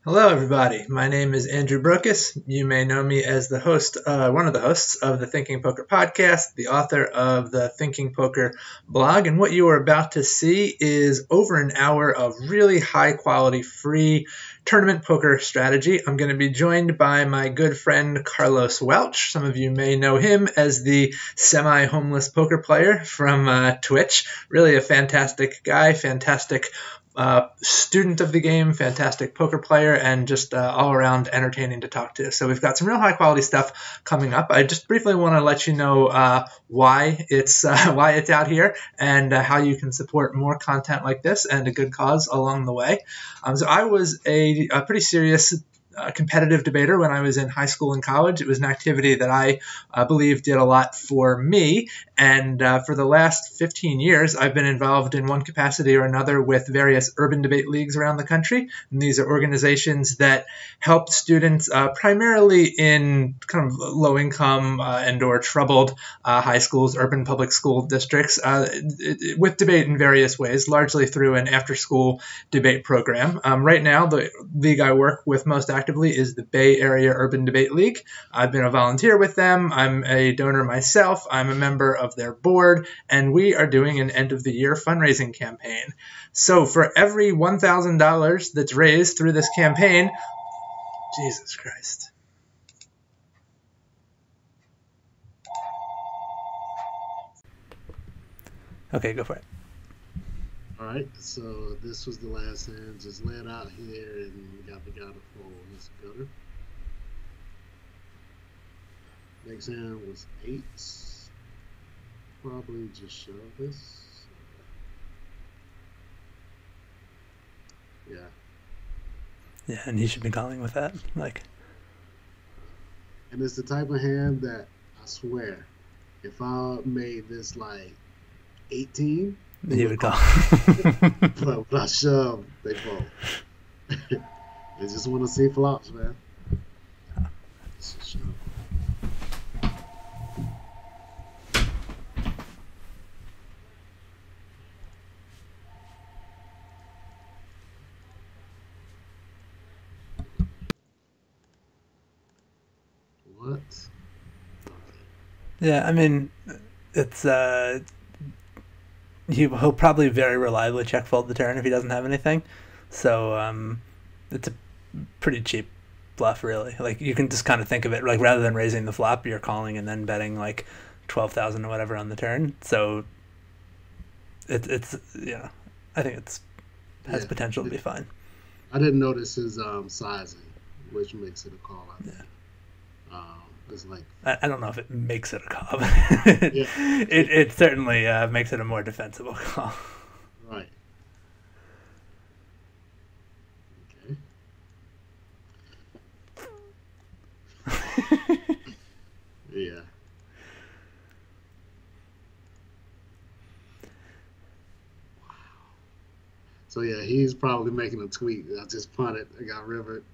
Hello, everybody. My name is Andrew Brokos. You may know me as the host, one of the hosts of the Thinking Poker podcast, the author of the Thinking Poker blog. And what you are about to see is over an hour of really high quality, free tournament poker strategy. I'm going to be joined by my good friend Carlos Welch. Some of you may know him as the semi-homeless poker player from Twitch. Really a fantastic guy, fantastic student of the game, fantastic poker player, and just all around entertaining to talk to. So we've got some real high quality stuff coming up. I just briefly want to let you know why it's out here and how you can support more content like this and a good cause along the way. So I was a pretty serious competitive debater when I was in high school and college. It was an activity that I believe did a lot for me. And for the last 15 years, I've been involved in one capacity or another with various urban debate leagues around the country. And these are organizations that help students primarily in kind of low income and or troubled high schools, urban public school districts with debate in various ways, largely through an after school debate program. Right now, the league I work with most actively is the Bay Area Urban Debate League. I've been a volunteer with them. I'm a donor myself. I'm a member of their board, and we are doing an end of the year fundraising campaign. So for every $1,000 that's raised through this campaign, Jesus Christ. Okay, go for it. All right, so this was the last hand. Just lay it out here, and we got the guy to fold. Let's go. Next hand was eights. Probably just shove this. Yeah. Yeah, and he should be calling with that. And it's the type of hand that I swear, if I made this like 18. He would call. But when I shove, they fold. They just want to see flops, man. What? Yeah, I mean, it's he'll probably very reliably check fold the turn if he doesn't have anything. So it's a pretty cheap bluff, really. Like, you can just kind of think of it like, rather than raising the flop, you're calling and then betting like 12,000 or whatever on the turn. So it's I think it's has potential to be fine. I didn't notice his sizing, which makes it a call. I think. It's like, I don't know if it makes it a call. Yeah. It certainly makes it a more defensible call. Right. Okay. Yeah. Wow. So yeah, he's probably making a tweet. I just punted. I got rivered.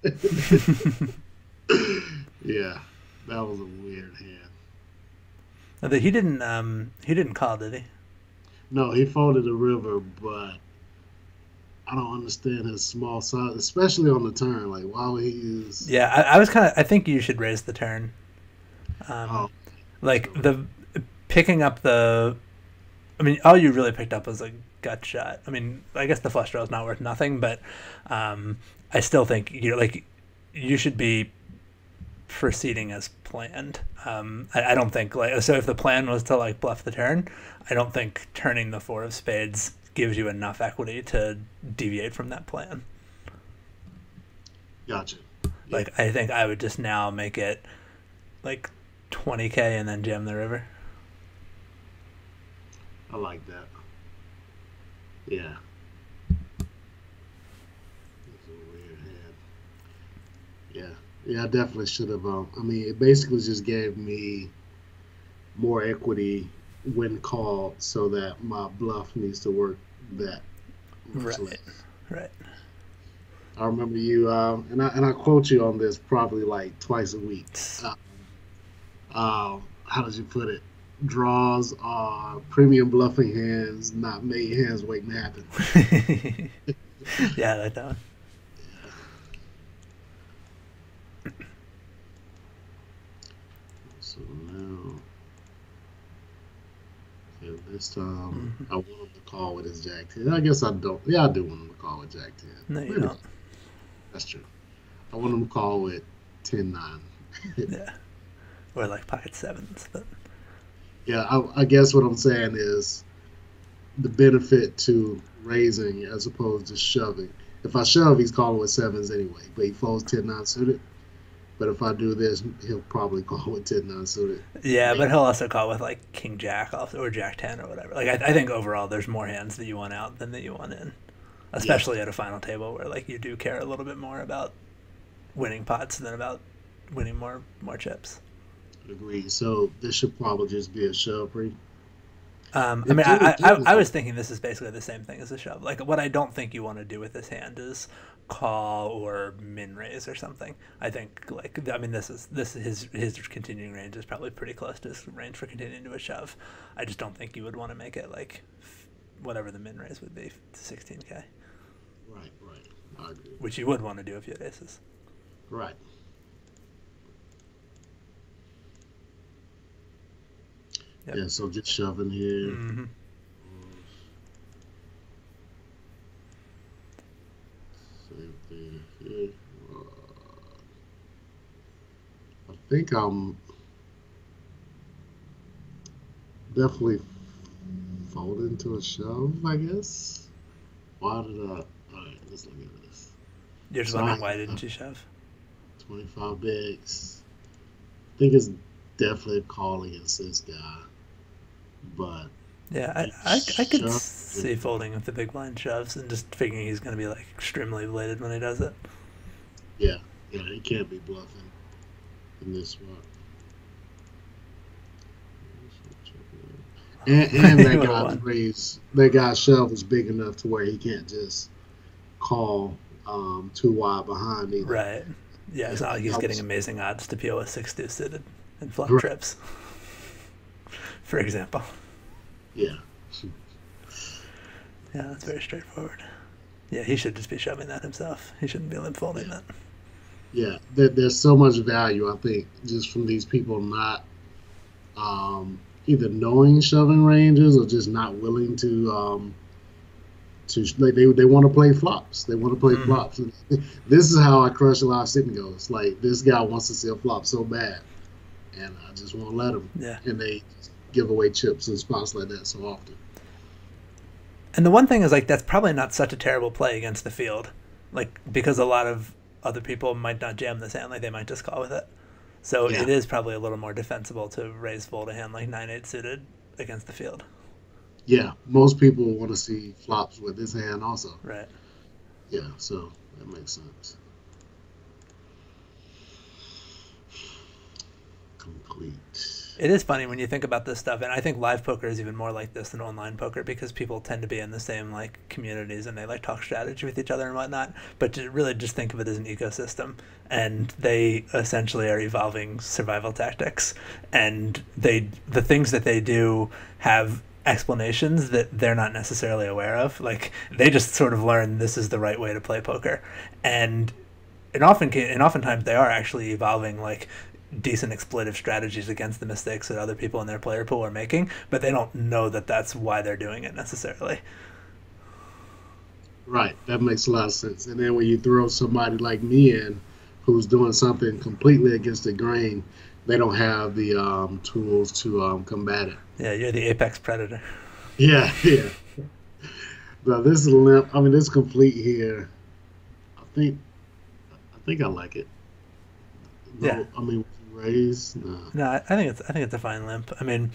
Yeah. That was a weird hand. He didn't call, did he? No, he folded a river, but I don't understand his small size, especially on the turn. Like, why would he use? Yeah, I think you should raise the turn. Like the picking up the. I mean, all you really picked up was a gut shot. I mean, I guess the flush draw is not worth nothing, but I still think you should be proceeding as planned. I don't think so if the plan was to bluff the turn, I don't think turning the four of spades gives you enough equity to deviate from that plan. Gotcha. Yeah. I think I would just now make it 20K and then jam the river. I like that. Yeah. That's a weird hand. Yeah. Yeah, I definitely should have. I mean, it basically just gave me more equity when called, so that my bluff needs to work that much less. Right. I remember you, and I quote you on this probably twice a week. How did you put it? Draws are premium bluffing hands, not made hands waiting to happen. Yeah, I like that one. So now, okay, this time I want him to call with his Jack 10. I guess I don't. Yeah, I do want him to call with Jack 10. No, you Maybe don't. that's true. I want him to call with 10-9. Yeah. Or like pocket sevens. But Yeah, I guess what I'm saying is the benefit to raising as opposed to shoving. If I shove, he's calling with sevens anyway, but he folds 10-9 suited. But if I do this, he'll probably call with 10-9 suited. yeah, but he'll also call with like king jack off or jack 10 or whatever. Like I think overall there's more hands that you want out than that you want in, especially at a final table where like you do care a little bit more about winning pots than about winning more chips. Agreed. So this should probably just be a shove pre. I mean, I was thinking this is basically the same thing as a shove. Like, what I don't think you want to do with this hand is call or min raise or something. I think, like, I mean, this is his continuing range is probably pretty close to his range for continuing to a shove. I just don't think you would want to make it like whatever the min raise would be to 16K. Right. I agree. Which you would want to do if you had aces. Right. Yep. Yeah, so just shoving here. Mm-hmm. Same thing here. I think I'm definitely folding to a shove, I guess. Why did I? All right, let's look at this. You're just So wondering why didn't you shove? 25 bigs. I think it's definitely a call against this guy. But Yeah, I could see folding with the big blind shoves and just figuring he's going to be like extremely bladed when he does it. yeah, he can't be bluffing in this spot. And that guy's shove is big enough to where he can't just call too wide behind either. Right. Yeah, it's not like he's getting amazing odds to PO a 6-2 suited and flop trips, for example. Yeah. Yeah, that's very straightforward. Yeah, he should just be shoving that himself. He shouldn't be limp folding that. Yeah, there's so much value, I think, just from these people not either knowing shoving ranges or just not willing to like they want to play flops. They want to play flops. This is how I crush a lot of sit and goes. Like, this guy wants to see a flop so bad, and I just won't let him. Yeah. And they give away chips in spots like that so often. And the one thing is, like, that's probably not such a terrible play against the field, like, because a lot of other people might not jam this hand. Like, they might just call with it. So it is probably a little more defensible to raise fold a hand like 9-8 suited against the field. Yeah, most people want to see flops with this hand also. Right. Yeah, so that makes sense. Complete. It is funny when you think about this stuff, and I think live poker is even more like this than online poker because people tend to be in the same like communities and they like talk strategy with each other and whatnot. But to really just think of it as an ecosystem, and they essentially are evolving survival tactics, and the things that they do have explanations that they're not necessarily aware of. Like, they just sort of learn this is the right way to play poker, and oftentimes they are actually evolving like decent exploitive strategies against the mistakes that other people in their player pool are making, but they don't know that that's why they're doing it necessarily. Right, that makes a lot of sense. And then when you throw somebody like me in who's doing something completely against the grain, they don't have the tools to combat it. Yeah, you're the apex predator. Yeah. But this is limp. I mean, this complete here. I think I like it. No, Yeah. I mean, raise. No, I think it's a fine limp. I mean,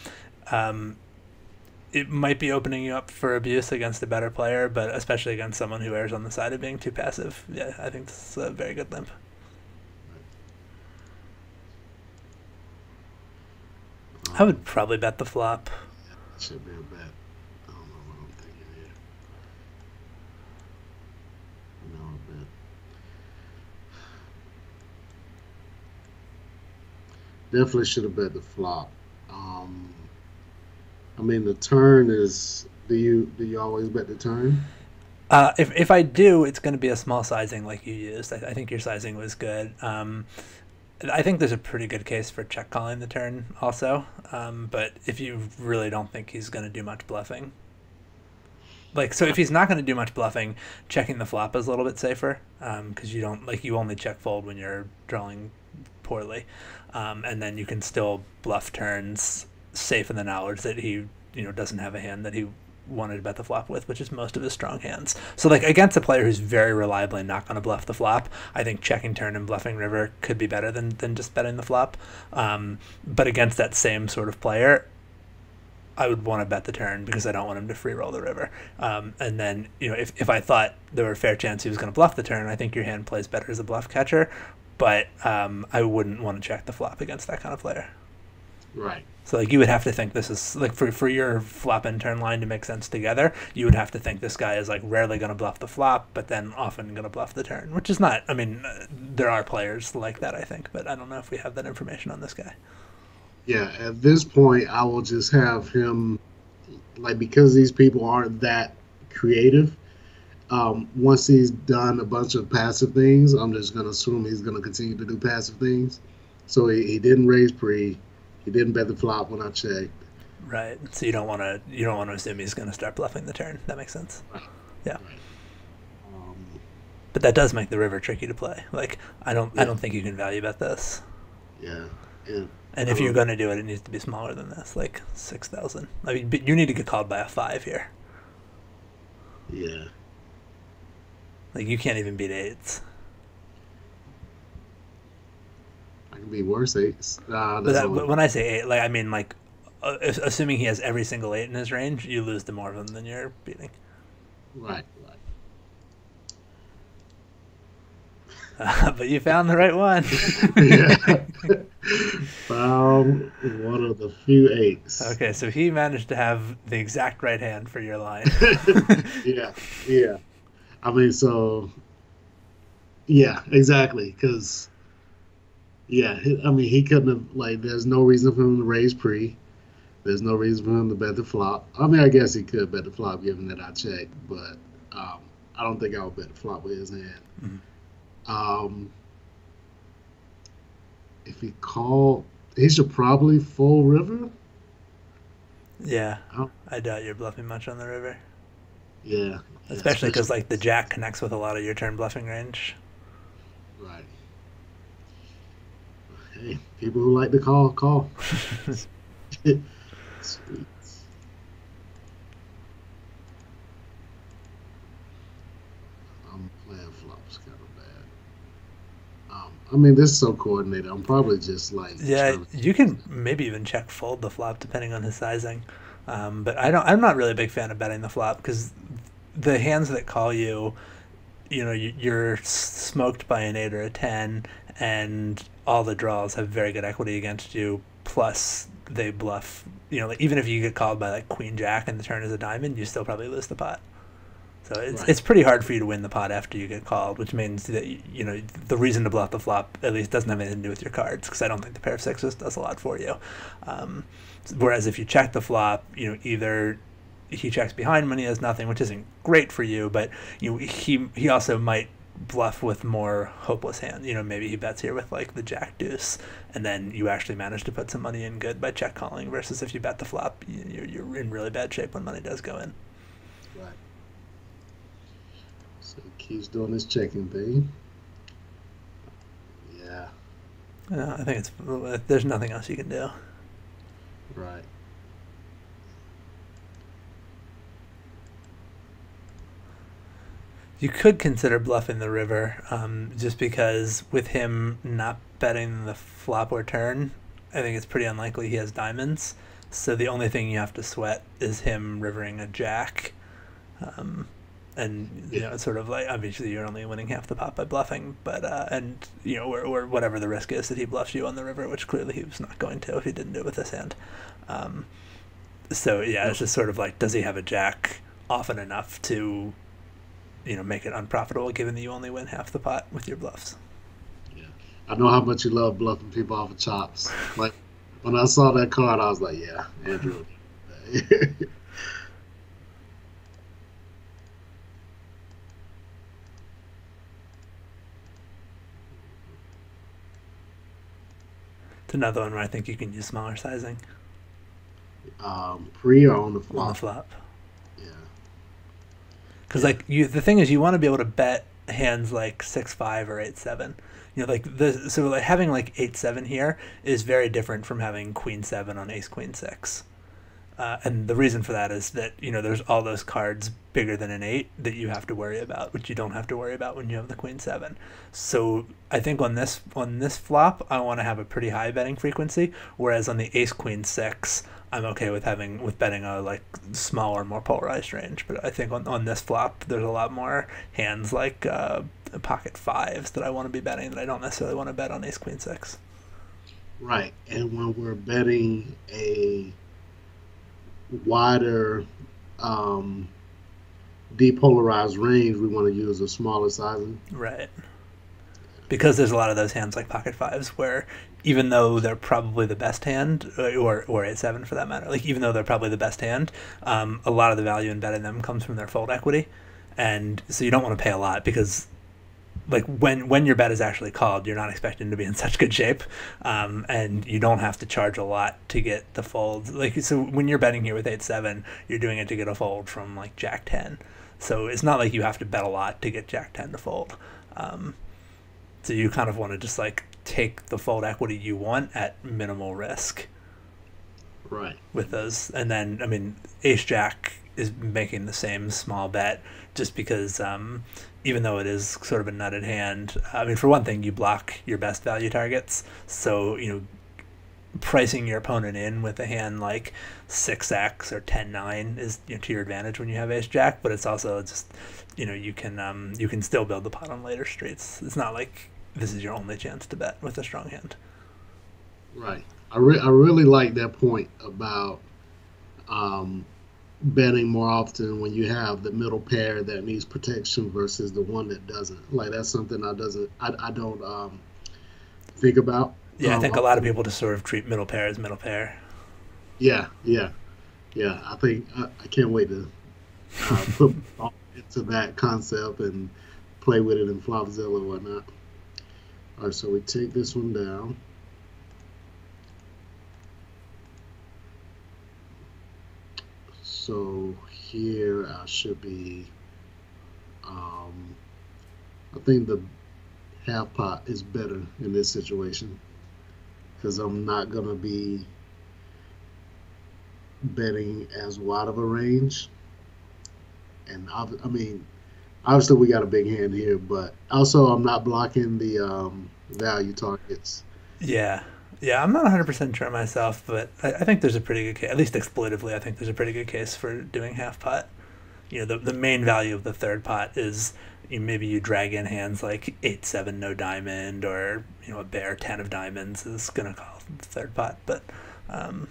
it might be opening you up for abuse against a better player, but especially against someone who errs on the side of being too passive. Yeah, I think this is a very good limp. I would probably bet the flop. That should be a bet. I don't know what I'm thinking here. No, a bet. Definitely should have bet the flop. I mean, the turn is. Do you always bet the turn? If I do, it's going to be a small sizing like you used. I think your sizing was good. I think there's a pretty good case for check calling the turn also. But if you really don't think he's going to do much bluffing, like, so if he's not going to do much bluffing, checking the flop is a little bit safer, because you don't, like, you only check fold when you're drawing poorly, and then you can still bluff turns safe in the knowledge that he, doesn't have a hand that he wanted to bet the flop with, which is most of his strong hands. So, like, against a player who's very reliably not going to bluff the flop, I think checking turn and bluffing river could be better than just betting the flop. But against that same sort of player, I would want to bet the turn because I don't want him to free roll the river. And then, if I thought there were a fair chance he was going to bluff the turn, I think your hand plays better as a bluff catcher. But I wouldn't want to check the flop against that kind of player. Right. So, like, you would have to think this is, like, for your flop and turn line to make sense together, you would have to think this guy is, like, rarely going to bluff the flop, but then often going to bluff the turn, which is not, I mean, there are players like that, I think, but I don't know if we have that information on this guy. Yeah, at this point, I will just have him, like, because these people aren't that creative, once he's done a bunch of passive things, I'm just going to assume he's going to continue to do passive things. So he didn't raise pre. He didn't bet the flop when I checked. Right. So you don't want to assume he's going to start bluffing the turn. That makes sense. Right. Yeah. Right. But that does make the river tricky to play. Like, I don't Yeah. think you can value bet this. Yeah. Yeah. And if you're going to do it, it needs to be smaller than this, like 6,000. I mean, but you need to get called by a 5 here. Yeah. Like, you can't even beat 8s. I can be worse eights. But when I say 8, like, I mean, like, assuming he has every single 8 in his range, you lose to more of them than you're beating. Right. But you found the right one. Yeah. Found one of the few eights. Okay, so he managed to have the exact right hand for your line. Yeah. Yeah. I mean, so, yeah, exactly. Because, yeah, I mean, he couldn't have, like, there's no reason for him to raise pre. There's no reason for him to bet the flop. I mean, I guess he could bet the flop given that I checked, but I don't think I would bet the flop with his hand. Mm-hmm. If he called, he should probably full river. Yeah, I doubt you're bluffing much on the river. Yeah. Especially because, like, the jack connects with a lot of your turn bluffing range. Right. Hey, people who like to call. Sweet. I'm playing flops kind of bad. I mean, this is so coordinated. I'm probably just like, yeah. You can maybe even check fold the flop depending on his sizing, but I'm not really a big fan of betting the flop because the hands that call you, you're smoked by an 8 or a 10, and all the draws have very good equity against you. Plus, they bluff. Like, even if you get called by, like, Queen Jack and the turn is a diamond, you still probably lose the pot. So it's pretty hard for you to win the pot after you get called, which means that the reason to bluff the flop at least doesn't have anything to do with your cards, because I don't think the pair of sixes does a lot for you. Whereas if you check the flop, either he checks behind when he has nothing, which isn't great for you, but he also might bluff with more hopeless hands. Maybe he bets here with, like, the jack deuce, and then you actually manage to put some money in good by check calling, versus if you bet the flop, you're in really bad shape when money does go in. Right. So he keeps doing this checking thing. Yeah. I think there's nothing else you can do. Right. You could consider bluffing the river, just because with him not betting the flop or turn, I think it's pretty unlikely he has diamonds. So the only thing you have to sweat is him rivering a jack. And it's sort of like, obviously you're only winning half the pot by bluffing, but or whatever the risk is that he bluffs you on the river, which clearly he was not going to if he didn't do it with this hand. So yeah, it's just sort of like, does he have a jack often enough to make it unprofitable, given that you only win half the pot with your bluffs? Yeah, I know how much you love bluffing people off of chops. Like, when I saw that card, I was like, yeah, Andrew. It's another one where I think you can use smaller sizing Pre or on the on the flop? flop. Yeah, Because yeah, like the thing is, you want to be able to bet hands like 6-5 or 8-7. Like so like having like 8-7 here is very different from having Queen 7 on Ace Queen 6. And the reason for that is that there's all those cards bigger than an 8 that you have to worry about, which you don't have to worry about when you have the Queen 7. So I think on this flop, I want to have a pretty high betting frequency, whereas on the Ace Queen 6, I'm okay with betting a like smaller, more polarized range. But I think on this flop, there's a lot more hands like pocket fives that I want to be betting that I don't necessarily want to bet on Ace Queen 6. right. And when we're betting a wider, um, depolarized range, we want to use a smaller sizing. Right. Because there's a lot of those hands like pocket fives where even though they're probably the best hand, or 8-7 for that matter, like even though they're probably the best hand, a lot of the value in betting them comes from their fold equity, and so you don't want to pay a lot because like when your bet is actually called, you're not expecting to be in such good shape, and you don't have to charge a lot to get the fold. Like so when you're betting here with 8-7, you're doing it to get a fold from like Jack 10. So it's not like you have to bet a lot to get Jack 10 to fold. Um, so you kind of want to just like take the fold equity you want at minimal risk Right. with those. And then, I mean, Ace Jack is making the same small bet just because even though it is sort of a nutted hand, I mean, for one thing, you block your best value targets. So, pricing your opponent in with a hand like 6x or 10-9 is to your advantage when you have Ace Jack, but it's also just you can still build the pot on later streets. It's not like this is your only chance to bet with a strong hand. Right. I really like that point about um, betting more often when you have the middle pair that needs protection versus the one that doesn't. Like that's something I don't think about. Yeah, I think a lot of Often. people just sort of treat middle pair as middle pair. Yeah, yeah, yeah. I think I can't wait to put all into that concept and play with it in Flopzilla or whatnot. All right, so we take this one down. So here I should be. Um, I think the half pot is better in this situation because I'm not gonna be betting as wide of a range. And I mean, obviously we got a big hand here, but also I'm not blocking the value targets. Yeah. Yeah, I'm not 100% sure myself, but I think there's a pretty good case, at least exploitively, I think there's a pretty good case for doing half pot. The main value of the third pot is maybe you drag in hands like 8-7 no diamond, or a bear 10 of diamonds is gonna call the third pot. Um,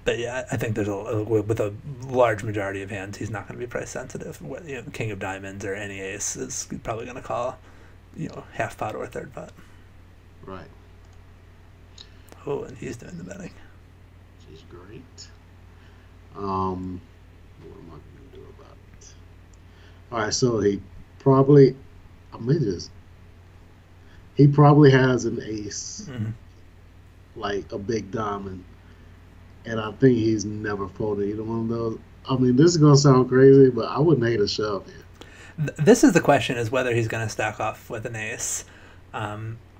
but yeah, I think with a large majority of hands, he's not going to be price sensitive. King of diamonds or any ace is probably going to call half pot or third pot. Right. Oh, and he's doing the betting. Which is great. Um, what am I going to do about it? All right, so probably, I may just, he probably has an ace, Mm-hmm. like a big diamond, and I think he's never folded either one of those. I mean, this is going to sound crazy, but I wouldn't hate a shove here. This is the question: is whether he's going to stack off with an ace.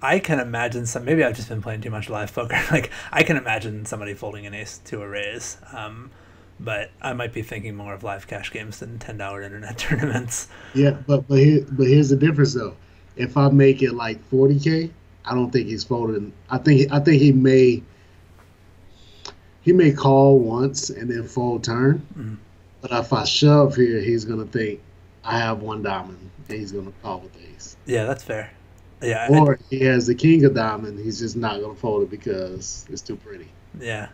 I can imagine maybe I've just been playing too much live poker. Like I can imagine somebody folding an ace to a raise. But I might be thinking more of live cash games than $10 internet tournaments. Yeah, but here's the difference though. If I make it like 40K, I don't think he's folding. I think he may call once and then fold turn. Mm. But if I shove here, he's gonna think I have one diamond and he's gonna call with ace. Yeah, that's fair. Yeah, Or he has the king of diamond, he's just not gonna fold it because it's too pretty. yeah.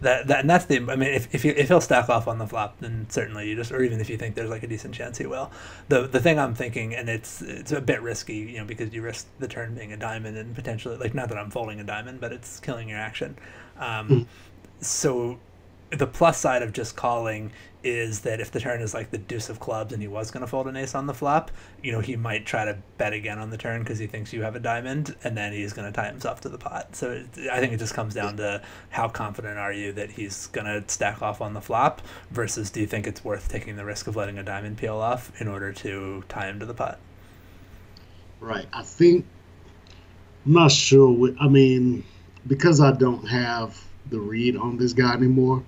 And that's the. I mean, if he'll stack off on the flop, then certainly or even if you think there's like a decent chance he will. The thing I'm thinking, and it's a bit risky, because you risk the turn being a diamond and potentially, like, not that I'm folding a diamond, but it's killing your action. Mhm. So the plus side of just calling is that if the turn is like the deuce of clubs and he was going to fold an ace on the flop, he might try to bet again on the turn because he thinks you have a diamond, and then he's going to tie himself to the pot. So I think it just comes down to how confident are you that he's going to stack off on the flop versus do you think it's worth taking the risk of letting a diamond peel off in order to tie him to the pot? Right. I'm not sure. I mean, because I don't have the read on this guy anymore,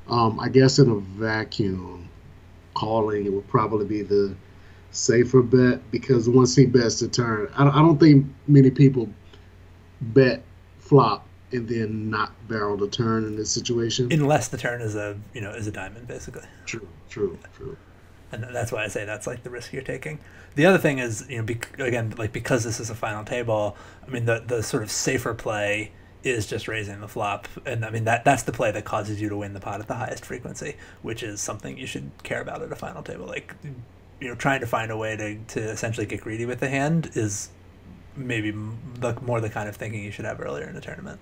I guess in a vacuum, calling it would probably be the safer bet because once he bets the turn, I don't think many people bet flop and then not barrel the turn in this situation. Unless the turn is a diamond, basically. True. And that's why I say that's like the risk you're taking. The other thing is, again, like because this is a final table, I mean, the sort of safer play is just raising the flop, and I mean that's the play that causes you to win the pot at the highest frequency, which is something you should care about at a final table. Like, trying to find a way to essentially get greedy with the hand is maybe more the kind of thinking you should have earlier in a tournament.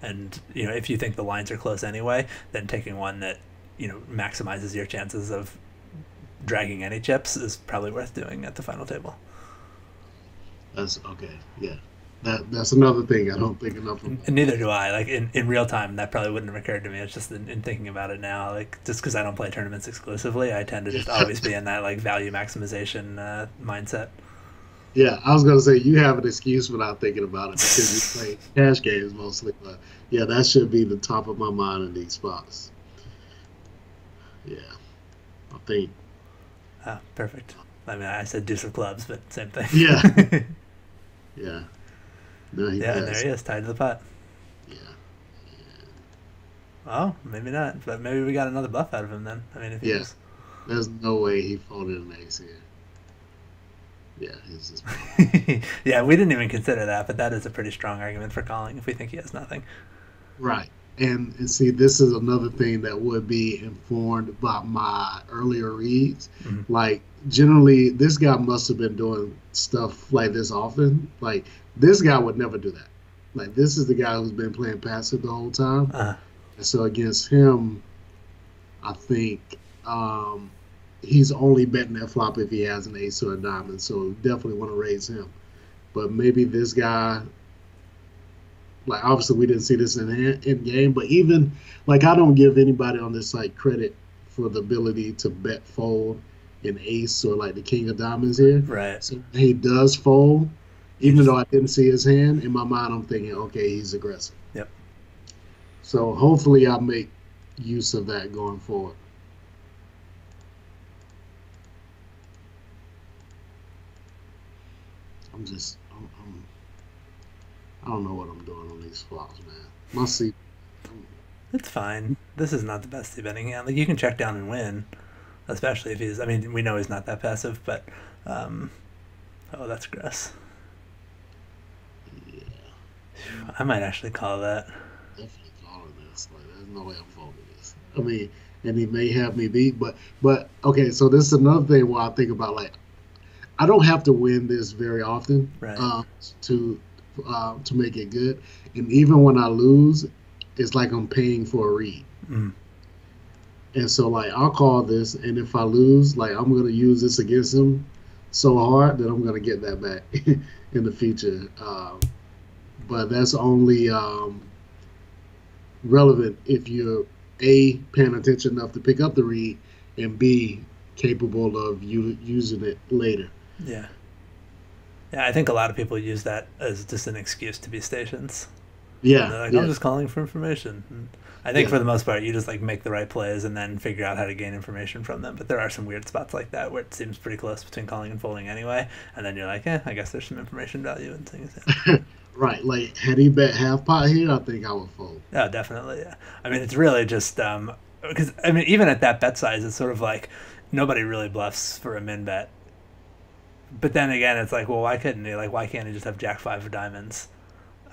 And if you think the lines are close anyway, then taking one that maximizes your chances of dragging any chips is probably worth doing at the final table. That's okay. Yeah. That's another thing I don't think enough of. And neither do I. Like in real time, that probably wouldn't have occurred to me. It's just in thinking about it now, like just because I don't play tournaments exclusively, I tend to just always be in that like value maximization mindset. Yeah, I was gonna say you have an excuse for not thinking about it because you play cash games mostly, but yeah, that should be the top of my mind in these spots. Yeah, I think. Ah, perfect. I mean, I said deuce of clubs, but same thing. Yeah. Yeah. No, and there he is, tied to the pot. Yeah. Well, maybe not, but maybe we got another bluff out of him then. I mean, if he was... There's no way he folded an ace here. Yeah, he's just... Yeah, we didn't even consider that, but that is a pretty strong argument for calling if we think he has nothing. Right. And see, this is another thing that would be informed by my earlier reads. Mm-hmm. Like, generally, this guy must have been doing stuff like this often. Like, this guy would never do that. Like, this is the guy who's been playing passive the whole time. And so against him, I think he's only betting that flop if he has an ace or a diamond. So definitely want to raise him. But maybe this guy... Like, obviously, we didn't see this in game, but even, like, I don't give anybody on this site credit for the ability to bet fold an ace or, like, the king of diamonds here. Right. So he does fold, even though I didn't see his hand. In my mind, I'm thinking, okay, he's aggressive. Yep. So hopefully I make use of that going forward. I don't know what I'm doing on these flops, man. Must see. It's fine. This is not the best c-betting hand. Like, you can check down and win, especially if he's... I mean, we know he's not that passive, but... oh, that's gross. Yeah. I might actually call that. Definitely calling this. Like, there's no way I'm folding this. I mean, and he may have me beat, but okay, so this is another thing where I think about, like, I don't have to win this very often to make it good. And even when I lose, it's like I'm paying for a read. Mm. And so, like, I'll call this, and if I lose, like, I'm going to use this against him so hard that I'm going to get that back in the future. But that's only relevant if you're, A, paying attention enough to pick up the read, and B, capable of using it later. Yeah. Yeah, I think a lot of people use that as just an excuse to be stations. Yeah. They're like, I'm just calling for information. And I think for the most part, you just like make the right plays and then figure out how to gain information from them. But there are some weird spots like that where it seems pretty close between calling and folding anyway. And then you're like, I guess there's some information value in things. Yeah. Right. Like, had he bet half pot here, I think I would fold. Yeah, definitely. Yeah. I mean, it's really just because, I mean, even at that bet size, it's sort of like nobody really bluffs for a min bet. But then again, it's like, well, why couldn't he? Like, why can't he just have Jack 5 of diamonds?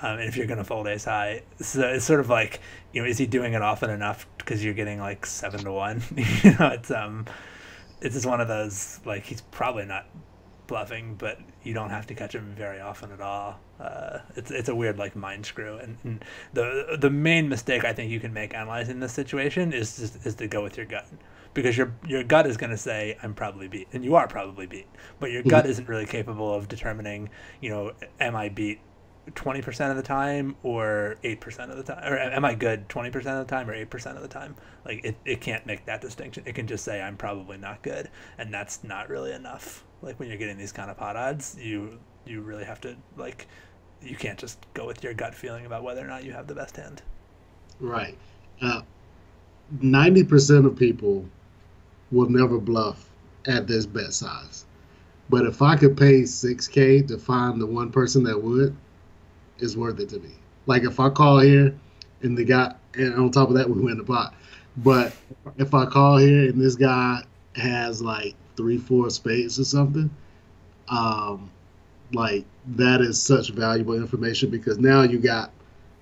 And if you're going to fold ace high, so it's sort of like, is he doing it often enough because you're getting like 7-1? It's just one of those, like, he's probably not bluffing, but you don't have to catch him very often at all. It's a weird like mind screw, and the main mistake I think you can make analyzing this situation is to go with your gut, because your gut is going to say I'm probably beat, and you are probably beat, but your gut isn't really capable of determining, am I beat 20% of the time or 8% of the time, or am I good 20% of the time or 8% of the time? Like it can't make that distinction. It can just say I'm probably not good, and that's not really enough. Like when you're getting these kind of pot odds, you really have to, like, you can't just go with your gut feeling about whether or not you have the best hand. Right. 90% of people will never bluff at this bet size. But if I could pay $6K to find the one person that would, it's worth it to me. Like if I call here and the guy, and on top of that, we win the pot. But if I call here and this guy has like 3-4 spades or something, like that is such valuable information, because now you got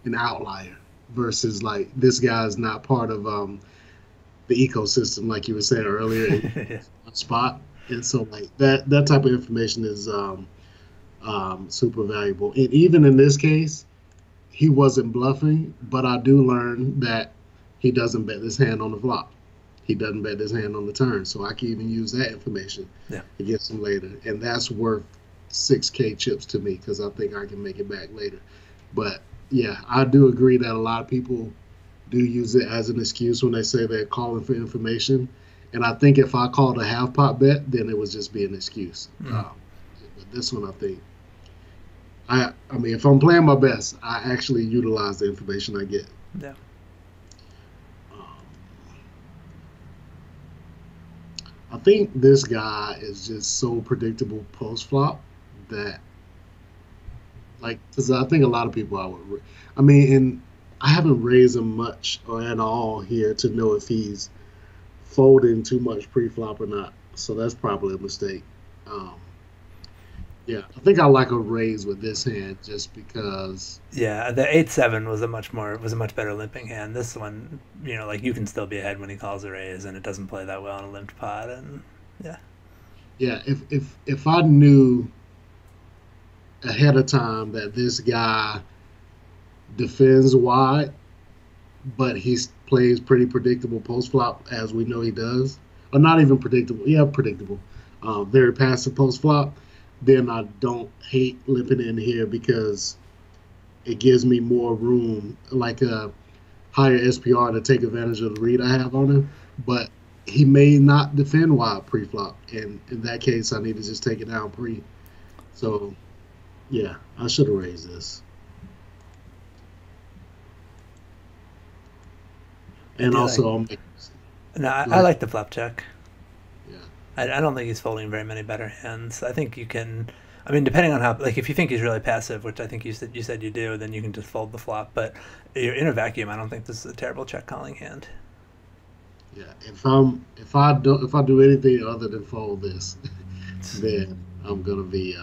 an outlier versus like this guy's not part of the ecosystem, like you were saying earlier, in spot. And so like that type of information is super valuable. And even in this case, he wasn't bluffing, but I do learn that he doesn't bet this hand on the flop. He doesn't bet this hand on the turn. So I can even use that information against him later. And that's worth 6K chips to me, because I think I can make it back later. But yeah, I do agree that a lot of people do use it as an excuse when they say they're calling for information. And I think if I called a half pot bet, then it would just be an excuse. But this one, I think, I mean, if I'm playing my best, I actually utilize the information I get. Yeah. I think this guy is just so predictable post flop that, like, because I think a lot of people and I haven't raised him much or at all here to know if he's folding too much pre-flop or not. So that's probably a mistake. Yeah, I think I like a raise with this hand just because. Yeah, the 8-7 was a much better limping hand. This one, like you can still be ahead when he calls a raise, and it doesn't play that well in a limped pot, and yeah. Yeah, if I knew ahead of time that this guy defends wide, but he plays pretty predictable post flop, as we know he does, or not even predictable. Yeah, predictable. Very passive post flop. Then I don't hate limping in here, because it gives me more room, like a higher SPR, to take advantage of the read I have on him. But he may not defend wide pre-flop, and in that case, I need to just take it down pre. So, yeah, I should have raised this. And also, I like the flop check. Yeah. I don't think he's folding very many better hands. I think you can, I mean, depending on how, like, if you think he's really passive, which I think you said you do, then you can just fold the flop. But you're in a vacuum. I don't think this is a terrible check calling hand. Yeah, if I do anything other than fold this, then I'm gonna be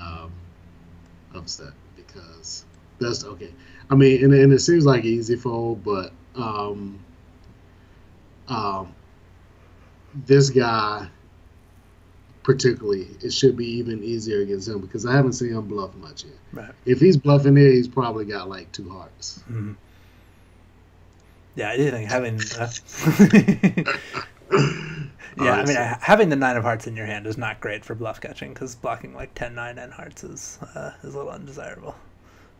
upset, because that's okay. I mean, and it seems like an easy fold, but this guy particularly, it should be even easier against him, because I haven't seen him bluff much yet. Right. If he's bluffing here, he's probably got like 2 hearts. Mm-hmm. Yeah, I do think having I mean, having the 9 of hearts in your hand is not great for bluff catching, because blocking like 10, 9, and hearts is a little undesirable.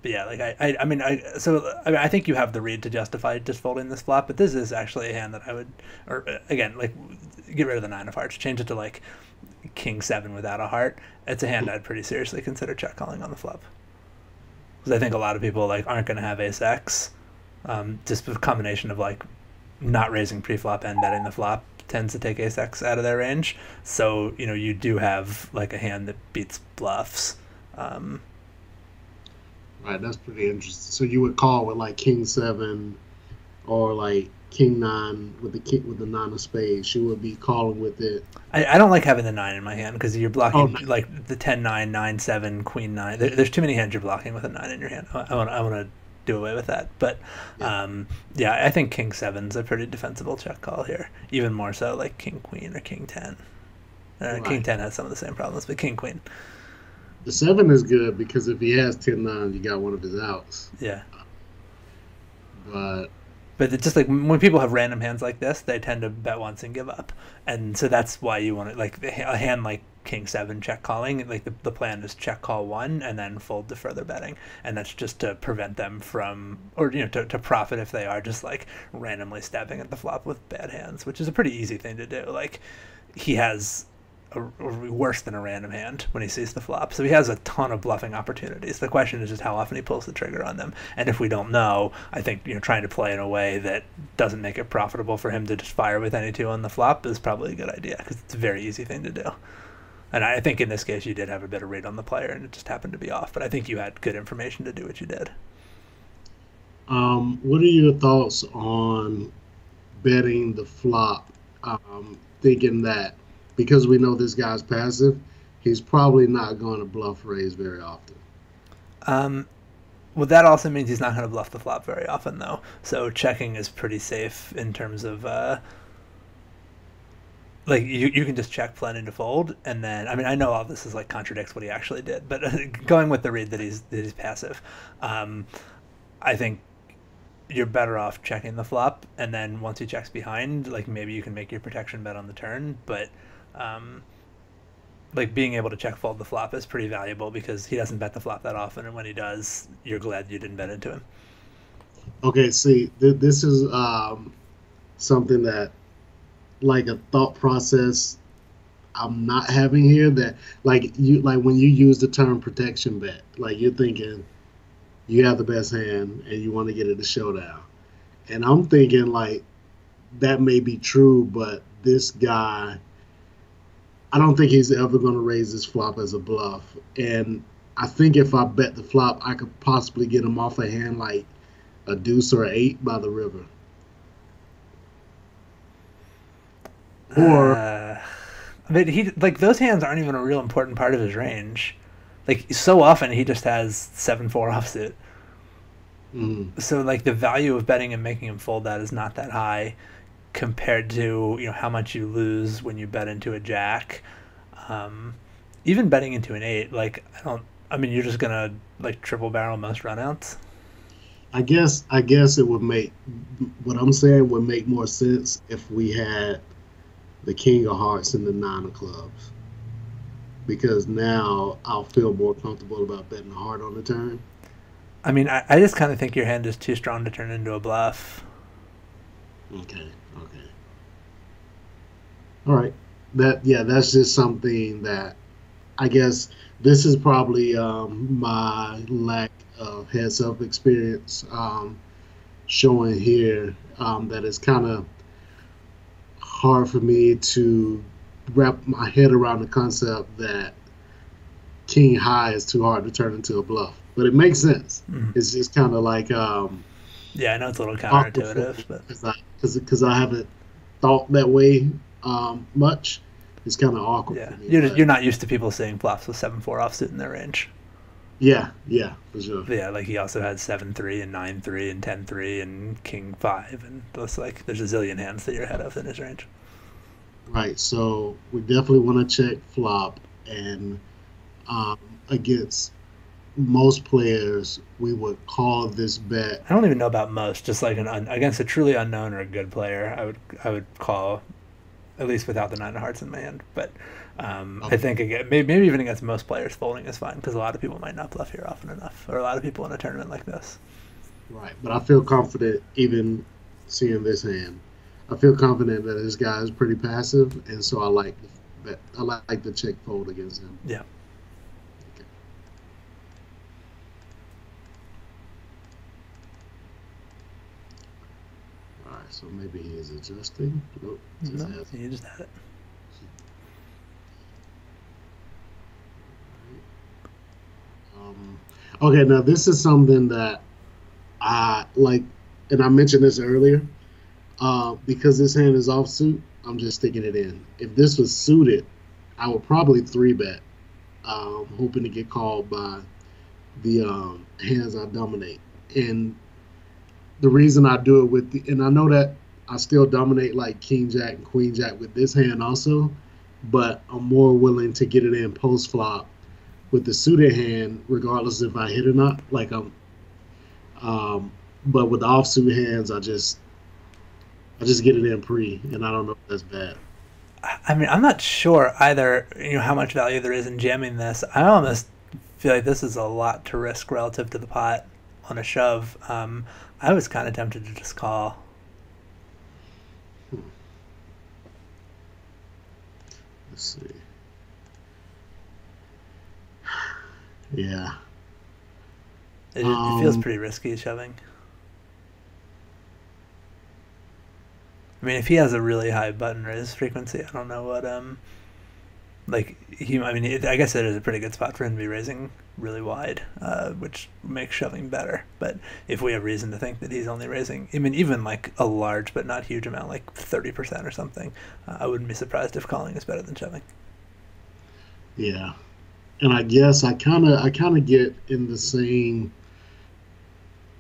But yeah, like I think you have the read to justify just folding this flop, but this is actually a hand that I would, or again, like, get rid of the 9 of hearts, change it to like King 7 without a heart. It's a hand I'd pretty seriously consider check calling on the flop, because I think a lot of people like aren't going to have ace X. Just a combination of like not raising pre-flop and betting the flop tends to take ace X out of their range. So you do have like a hand that beats bluffs. Right, that's pretty interesting. So you would call with like King 7 or like King 9 with the 9 of spades. You would be calling with it. I don't like having the 9 in my hand, because you're blocking like the 10, 9, 9, 7, Queen 9. There's too many hands you're blocking with a 9 in your hand. I want to do away with that. But I think King 7's a pretty defensible check call here. Even more so like King Queen or King 10. Right. King 10 has some of the same problems, but King Queen. The 7 is good because if he has 10-9, you got one of his outs. Yeah. But it's just like when people have random hands like this, they tend to bet once and give up. And so that's why you want to, like, a hand like King 7 check calling, like the plan is check call 1 and then fold to further betting. And that's just to prevent them from, or, to profit if they are just like randomly stabbing at the flop with bad hands, which is a pretty easy thing to do. Like, he has worse than a random hand when he sees the flop. So he has a ton of bluffing opportunities. The question is just how often he pulls the trigger on them. And if we don't know, I think trying to play in a way that doesn't make it profitable for him to just fire with any 2 on the flop is probably a good idea because it's a very easy thing to do. And I think in this case you did have a better read on the player and it just happened to be off. But I think you had good information to do what you did. What are your thoughts on betting the flop, thinking that because we know this guy's passive, he's probably not going to bluff raise very often? Well, that also means he's not going to bluff the flop very often, though. So checking is pretty safe in terms of, like, you can just check planning to fold, and then, I mean, I know all this is, like, contradicts what he actually did, but going with the read that he's passive, I think you're better off checking the flop, and then once he checks behind, like, maybe you can make your protection bet on the turn, but like, being able to check fold the flop is pretty valuable because he doesn't bet the flop that often, and when he does, you're glad you didn't bet into him. Okay, see, this is something that, like, a thought process I'm not having here, that like when you use the term protection bet, like, you're thinking you have the best hand and you want to get it to showdown. And I'm thinking, like, that may be true, but this guy, I don't think he's ever going to raise this flop as a bluff. And I think if I bet the flop, I could possibly get him off a hand like a deuce or an 8 by the river. Or but he, like, those hands aren't even a real important part of his range. Like, so often he just has 7-4 offsuit. So, like, the value of betting and making him fold that is not that high compared to, how much you lose when you bet into a jack. Even betting into an 8, like, you're just gonna, like, triple barrel most runouts. I guess it would make, what I'm saying would make more sense if we had the king of hearts and the 9 of clubs, because now I'll feel more comfortable about betting a heart on the turn. I mean, I just kind of think your hand is too strong to turn into a bluff. Okay. All right. That's just something that I guess this is probably my lack of heads-up experience showing here, that it's kind of hard for me to wrap my head around the concept that king high is too hard to turn into a bluff. But it makes sense. It's just kind of like yeah, I know it's a little counterintuitive, but because I haven't thought that way much, it's kind of awkward for me. You're not used to people seeing bluffs with 7-4 offsuit in their range. Yeah, for sure. Yeah, like, he also had 7-3 and 9-3 and 10-3 and king 5, and there's a zillion hands that you're ahead of in his range. Right, so we definitely want to check flop, and against most players, we would call this bet. I don't even know about most. Just like against a truly unknown or a good player, I would call, at least without the 9 of hearts in my hand. But I think, again, maybe even against most players, folding is fine because a lot of people might not bluff here often enough, or a lot of people in a tournament like this. Right, but I feel confident even seeing this hand. I feel confident that this guy is pretty passive, and so I like the check fold against him. Yeah. So maybe he is adjusting. Nope. No, you just had it. Okay, now this is something that I like, and I mentioned this earlier. Because this hand is offsuit, I'm just sticking it in. If this was suited, I would probably 3-bet, hoping to get called by the hands I dominate. And the reason I do it and I know that I still dominate like king jack and queen jack with this hand also, but I'm more willing to get it in post flop with the suited hand, regardless if I hit or not. Like um, but with the offsuit hands, I just get it in pre, and I don't know if that's bad. I mean, I'm not sure either, how much value there is in jamming this. I almost feel like this is a lot to risk relative to the pot on a shove. I was kind of tempted to just call. Hmm. Let's see. Yeah. It feels pretty risky shoving. I mean, if he has a really high button raise frequency, I don't know what like he. I mean, I guess it is a pretty good spot for him to be raising really wide, which makes shoving better. But if we have reason to think that he's only raising, I mean, even like a large but not huge amount, like 30% or something, I wouldn't be surprised if calling is better than shoving. Yeah. And I guess I kind of get in the same.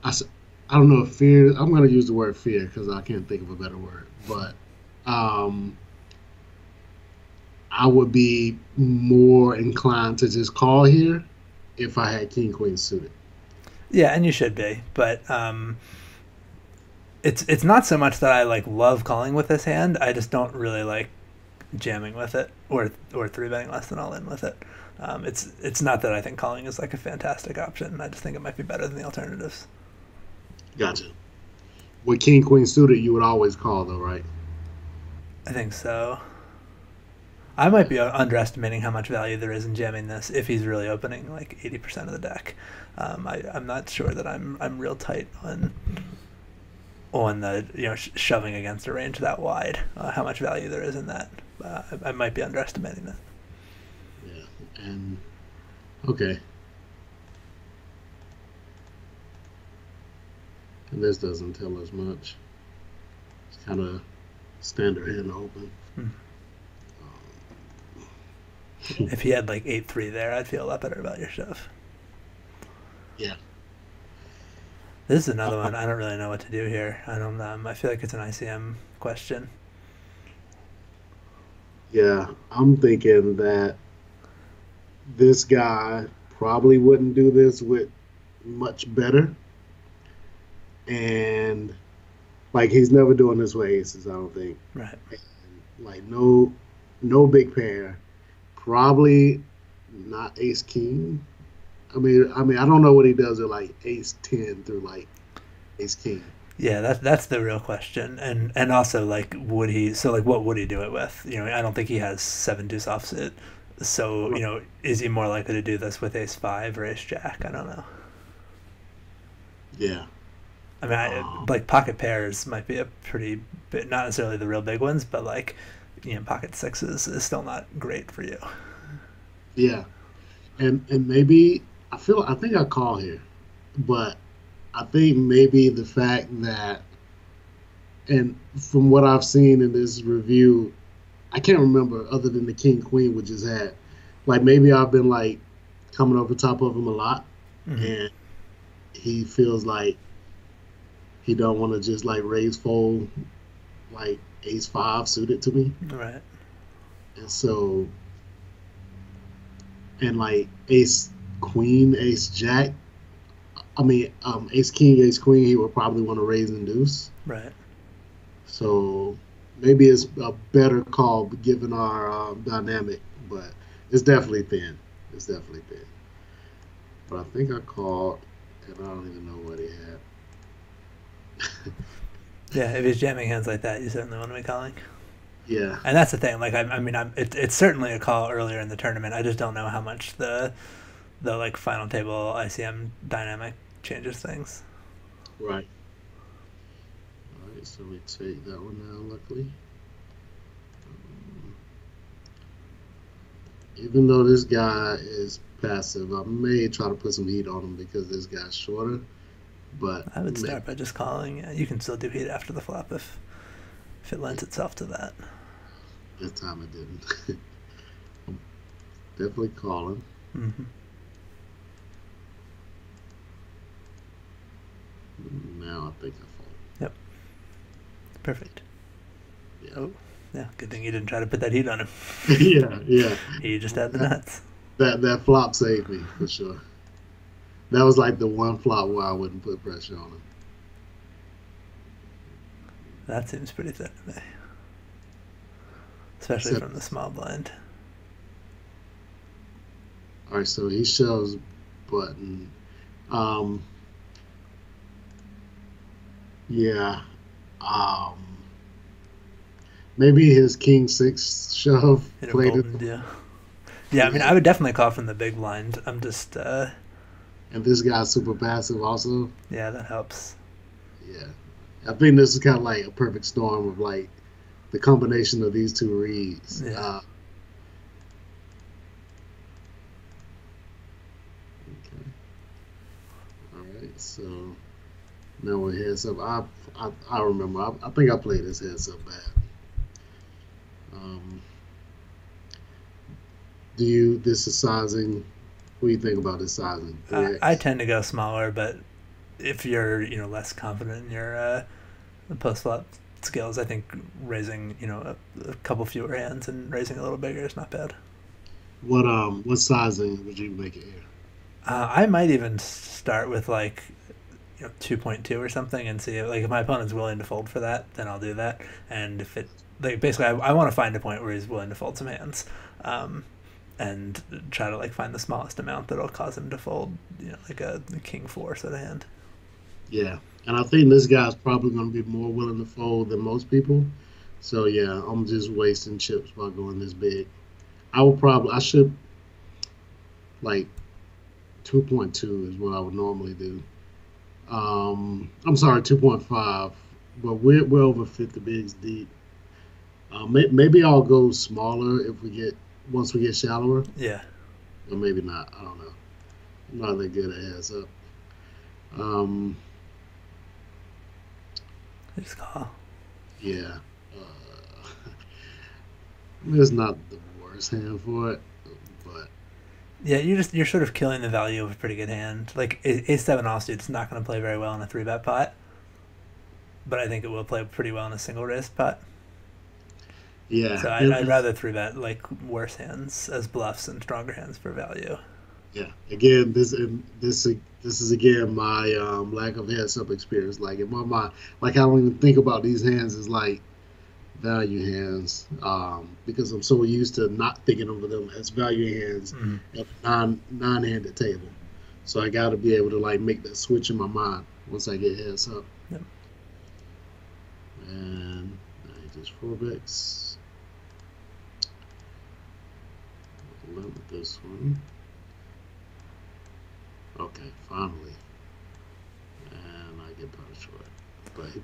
I, s- I don't know if fear. I'm going to use the word fear because I can't think of a better word. But um, I would be more inclined to just call here if I had king queen suited. Yeah, and you should be, but it's not so much that I like love calling with this hand. I just don't really like jamming with it or three betting less than all in with it. It's not that I think calling is like a fantastic option. I just think it might be better than the alternatives. Gotcha. With king queen suited, you would always call though, right? I think so. I might be underestimating how much value there is in jamming this if he's really opening like 80% of the deck. I'm not sure that I'm real tight on the shoving against a range that wide. How much value there is in that? I might be underestimating that. Yeah. And okay. And this doesn't tell us much. It's kind of standard hand open. Hmm. Um, If he had like 8-3 there, I'd feel a lot better about your shove. yeah. This is another one. I don't really know what to do here. I don't. I feel like it's an ICM question. Yeah. I'm thinking that this guy probably wouldn't do this with much better. And like he's never doing this with aces, I don't think. Right. And, like no big pair. Probably not ace king. I don't know what he does with like ace ten through like ace king. Yeah, that's the real question, and also like would he? So like, what would he do it with? I don't think he has 7 deuce offsuit. So Right. is he more likely to do this with ace five or ace jack? I don't know. Yeah. I mean, Um, like pocket pairs might be a pretty, not necessarily the real big ones, but like, pocket sixes is still not great for you. yeah. And maybe I think I call here, but I think maybe the fact that and from what I've seen in this review, I can't remember other than the king queen we just had. Like maybe I've been like coming over top of him a lot, Mm-hmm. and he feels like he don't want to just like raise fold like ace five suited to me, Right. and so and like ace queen, ace jack. Ace king, ace queen. He would probably want to raise and deuce. Right. So maybe it's a better call given our dynamic, but it's definitely thin. It's definitely thin. But I think I called, and I don't even know what he had. Yeah, if he's jamming hands like that, you certainly want to be calling. Yeah, And that's the thing. Like, I mean, it's certainly a call earlier in the tournament. I just don't know how much the like final table ICM dynamic changes things. right. All right, so we take that one now, luckily. Um, Even though this guy is passive, I may try to put some heat on him because this guy's shorter, but I would maybe start by just calling. Yeah, you can still do heat after the flop if it lends itself to that. this time it didn't. I'm definitely calling. Mm-hmm. Now I think I fold. Yep. Perfect. Yeah. Oh, yeah. Good thing you didn't try to put that heat on him. Yeah, yeah. He just had the nuts. That flop saved me for sure. That was like the one flop where I wouldn't put pressure on him. That seems pretty thin to me, especially Except, from the small blind. all right, so he shoves button. Um, yeah. Um, maybe his king six shove Hit played it. emboldened you. Yeah, I mean, Yeah, I would definitely call from the big blind. I'm just, and this guy's super passive also. yeah, that helps. Yeah, I think this is kind of like a perfect storm of like the combination of these two reads. Yeah. Okay. All right, so now we're heads up. I remember. I think I played this heads up bad. Um, do you? This is sizing. What do you think about this sizing? I 3x. tend to go smaller, but if you're, less confident in your post flop skills, I think raising, a couple fewer hands and raising a little bigger is not bad. What sizing would you make it here? I might even start with like 2.2 or something and see if my opponent's willing to fold for that, then I'll do that. And if it basically I want to find a point where he's willing to fold some hands, and try to find the smallest amount that'll cause him to fold, like a king four sort of hand. Yeah, and I think this guy's probably going to be more willing to fold than most people. So yeah, I'm just wasting chips by going this big. I should like 2.2 is what I would normally do. I'm sorry, 2.5, but we're over 50 bigs deep. Maybe I'll go smaller if once we get shallower, Yeah. or maybe not. I don't know. I'm not that good at heads up. Um, Just call. yeah, it's not the worst hand for it, but Yeah, you're sort of killing the value of a pretty good hand. Like A7 offsuit, it's not going to play very well in a 3-bet pot, but I think it will play pretty well in a single raised pot. yeah, So I'd rather 3-bet worse hands as bluffs and stronger hands for value. yeah. Again, this is again my lack of heads up experience. Like in my mind, like I don't even think about these hands as like value hands, because I'm so used to not thinking of them as value hands Mm-hmm. at a nine-handed table. So I got to be able to like make that switch in my mind once I get heads up. Yep. And I just 4x. Limit this one. Okay, finally. And I get punished for it.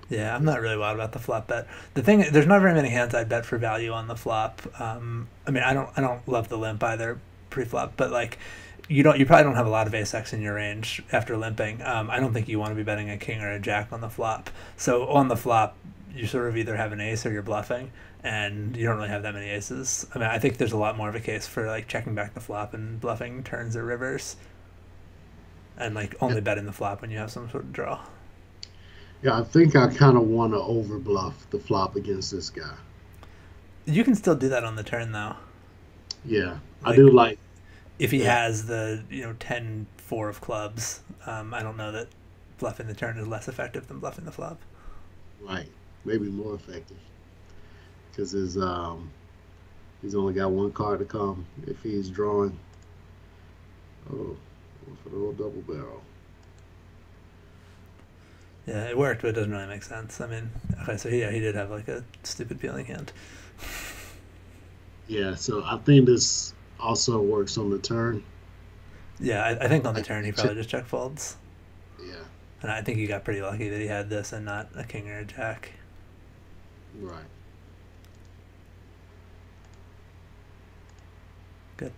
Yeah, I'm not really wild about the flop bet. The thing, there's not very many hands I'd bet for value on the flop. I mean, I don't love the limp either pre-flop, but you probably don't have a lot of ace x in your range after limping. I don't think you want to be betting a king or a jack on the flop. So on the flop, you sort of either have an ace or you're bluffing, and you don't really have that many aces. I mean, I think there's a lot more of a case for checking back the flop and bluffing turns or rivers, and only betting the flop when you have some sort of draw. Yeah, I think I kind of want to overbluff the flop against this guy. You can still do that on the turn though. Yeah, I do like. If he has the 10-4 of clubs, I don't know that bluffing the turn is less effective than bluffing the flop. Right, maybe more effective because he's only got one card to come if he's drawing. Oh, for the old double barrel. Yeah, it worked, but it doesn't really make sense. I mean, okay, so he did have a stupid peeling hand. Yeah, so I think this also works on the turn. Yeah, I think on the turn he probably just check folds. Yeah. And I think he got pretty lucky that he had this and not a king or a jack. Right. Good.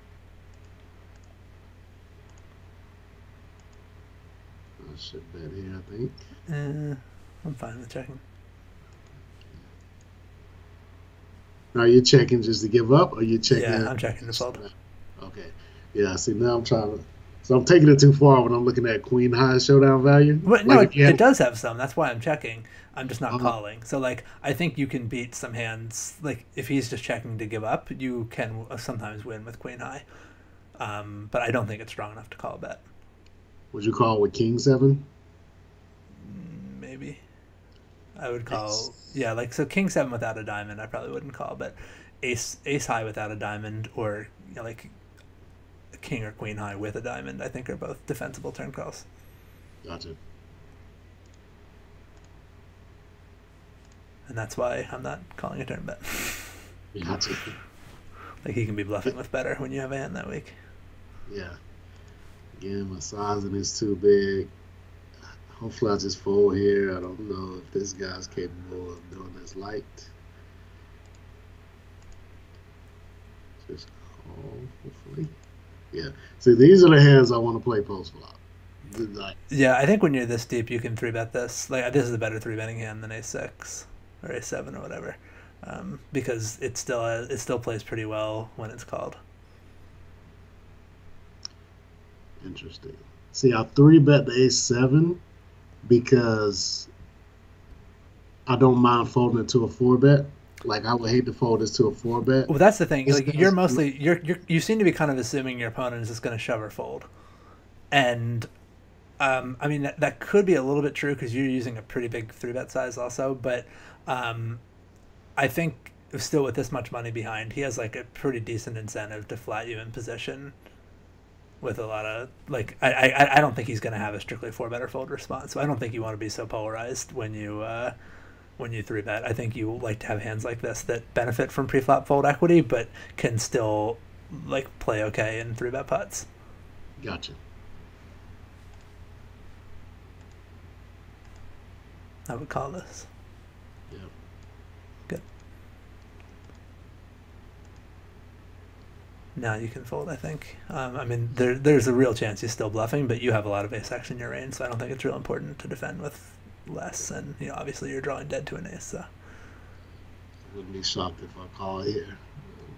I should bet here, I think. I'm fine with checking. Now you're checking just to give up, or you're checking? Yeah, I'm checking to fold. Okay. Yeah. See, now I'm trying to. So I'm taking it too far when I'm looking at queen high showdown value. But no, it does have some. That's why I'm checking. I'm just not calling. So I think you can beat some hands. If he's just checking to give up, you can sometimes win with queen high. But I don't think it's strong enough to call a bet. Would you call with king seven? Maybe I would call, Ace. yeah, like, so king seven without a diamond I probably wouldn't call, but ace high without a diamond, or like king or queen high with a diamond, I think are both defensible turn calls. Gotcha. And that's why I'm not calling a turn bet. Gotcha. Like, he can be bluffing with better when you have a hand that weak. Yeah. Again, my sizing is too big. Hopefully, I just fold here. I don't know if this guy's capable of doing this light. Just call, hopefully. Yeah. See, these are the hands I want to play post flop. Like, Yeah, I think when you're this deep, you can three bet this. Like, this is a better three betting hand than a6 or a7 or whatever, because it still plays pretty well when it's called. interesting. See, I three bet the a7 because I don't mind folding it to a four bet. Like, I would hate to fold this to a four bet. Well, that's the thing. This Like, you're guy's mostly you seem to be kind of assuming your opponent is just going to shove or fold, and I mean that could be a little bit true because you're using a pretty big three bet size also, but um, I think still with this much money behind, he has like a pretty decent incentive to flat you in position with a lot of, like, I don't think he's going to have a strictly four bet or fold response. So I don't think you want to be so polarized when you three bet. I think you like to have hands like this that benefit from pre-flop fold equity, but can still like play okay in three bet putts. Gotcha. I would call this Yeah. good. Now you can fold, I think. I mean, there's a real chance he's still bluffing, but you have a lot of ace X in your range, so I don't think it's real important to defend with less. And obviously you're drawing dead to an ace, so Wouldn't be shocked if I call here,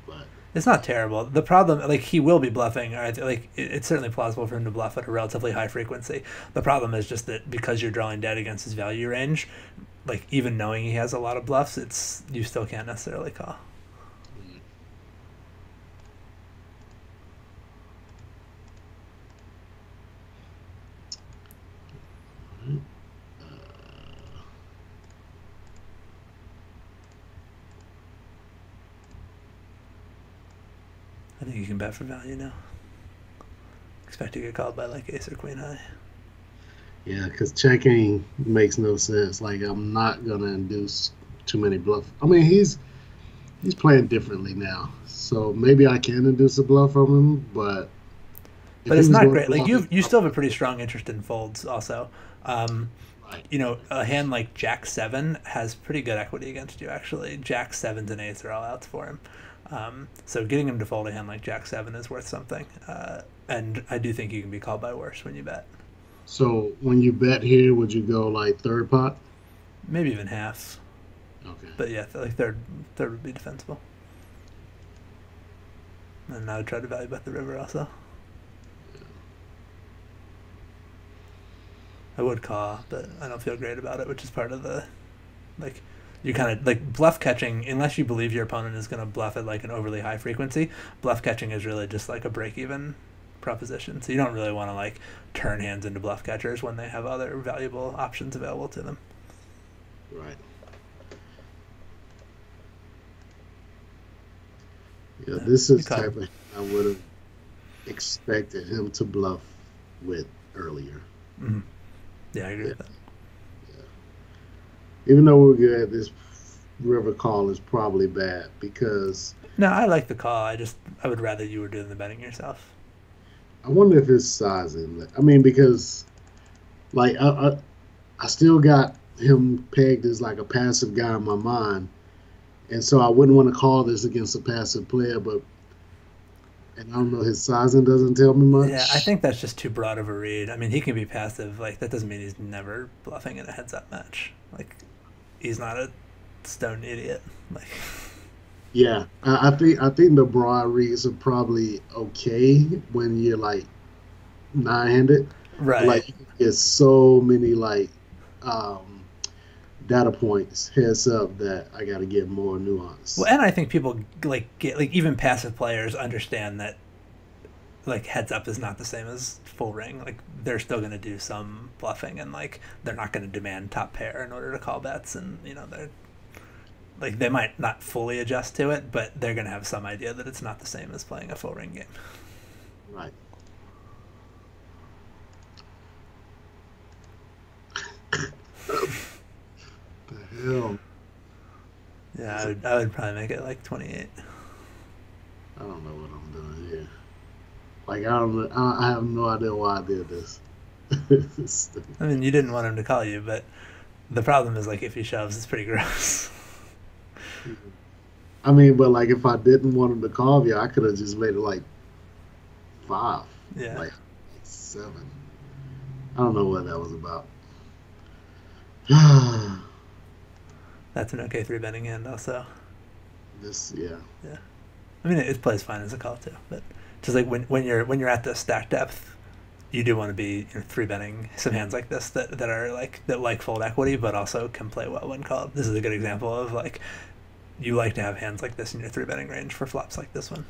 but it's not terrible. The problem, like, he will be bluffing. Or like, it's certainly plausible for him to bluff at a relatively high frequency. The problem is just that because you're drawing dead against his value range, like, even knowing he has a lot of bluffs, you still can't necessarily call. I think you can bet for value now. Expect to get called by like ace or queen high. yeah, because checking makes no sense. Like, I'm not gonna induce too many bluffs. I mean, he's playing differently now, so maybe I can induce a bluff from him. But if But he it's was not going to great. Like, bluff, you still have a pretty strong interest in folds also. right? A hand like Jack 7 has pretty good equity against you, actually. Jack 7s and 8s are all outs for him. So getting him to fold a hand like Jack 7 is worth something. And I do think you can be called by worse when you bet. So when you bet here, would you go like third pot? Maybe even half. Okay. But yeah, like third would be defensible. And I would try to value bet the river also. I would call, but I don't feel great about it, which is part of the, like, you kind of, like, bluff catching, unless you believe your opponent is going to bluff at like an overly high frequency, bluff catching is really just like a break even proposition. So you don't really want to like turn hands into bluff catchers when they have other valuable options available to them. Right. Yeah, Yeah, this is you caught type him. of I would have expected him to bluff with earlier. Mm-hmm. Yeah, I agree Yeah, with that. yeah. Even though we're good, this river call is probably bad because No, I like the call. I would rather you were doing the betting yourself. I wonder if his sizing. I mean, because like I still got him pegged as like a passive guy in my mind, and so I wouldn't want to call this against a passive player, but and I don't know, his sizing doesn't tell me Yeah, I much. think that's just too broad of a read. I mean, he can be passive. Like, that doesn't mean he's never bluffing in a heads up match. Like, he's not a stone idiot. Like, Yeah, I think the broad reads are probably okay when you're like nine-handed, but right. like you can get so many like um, data points heads up that I got to get more Well, nuance. and I think people like get, like, even passive players understand that like heads up is not the same as full ring. Like they're still going to do some bluffing, and like they're not going to demand top pair in order to call bets, and they're like they might not fully adjust to it, but they're going to have some idea that it's not the same as playing a full ring game. Right. The hell? Yeah, I would probably make it like 28. I don't know what I'm doing here. Like I have no idea why I did this. I mean, you didn't want him to call you, but the problem is like if he shoves, it's pretty gross. I mean, but like if I didn't want him to call me, I could have just made it like 5, Yeah. like 7. I don't know what that was about. That's an okay 3-betting hand also. Yeah. Yeah. I mean, it plays fine as a call too, but just like when you're at the stack depth, you do want to be 3-betting some hands like this that are like fold equity, but also can play well when called. This is a good example of like you like to have hands like this in your 3-betting range for flops like this one.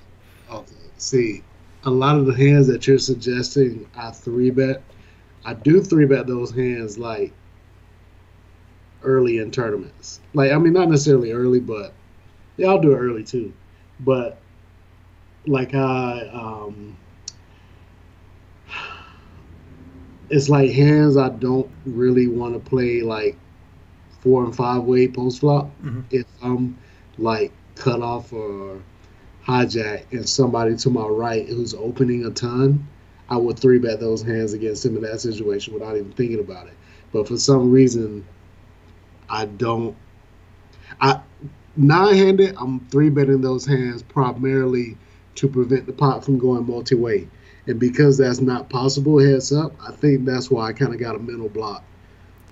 Okay. See, a lot of the hands that you're suggesting, I 3-bet. I do 3-bet those hands like early in tournaments. Like, I mean, not necessarily early, but yeah, I'll do it early too. But like it's like hands I don't really want to play like 4 and 5 way post flop. Mm-hmm. If I'm like cut off or hijack and somebody to my right who's opening a ton, I would 3-bet those hands against him in that situation without even thinking about it. But for some reason, I don't. 9-handed, I'm 3-betting those hands primarily to prevent the pot from going multi-way. And because that's not possible heads up, I think that's why I kind of got a mental block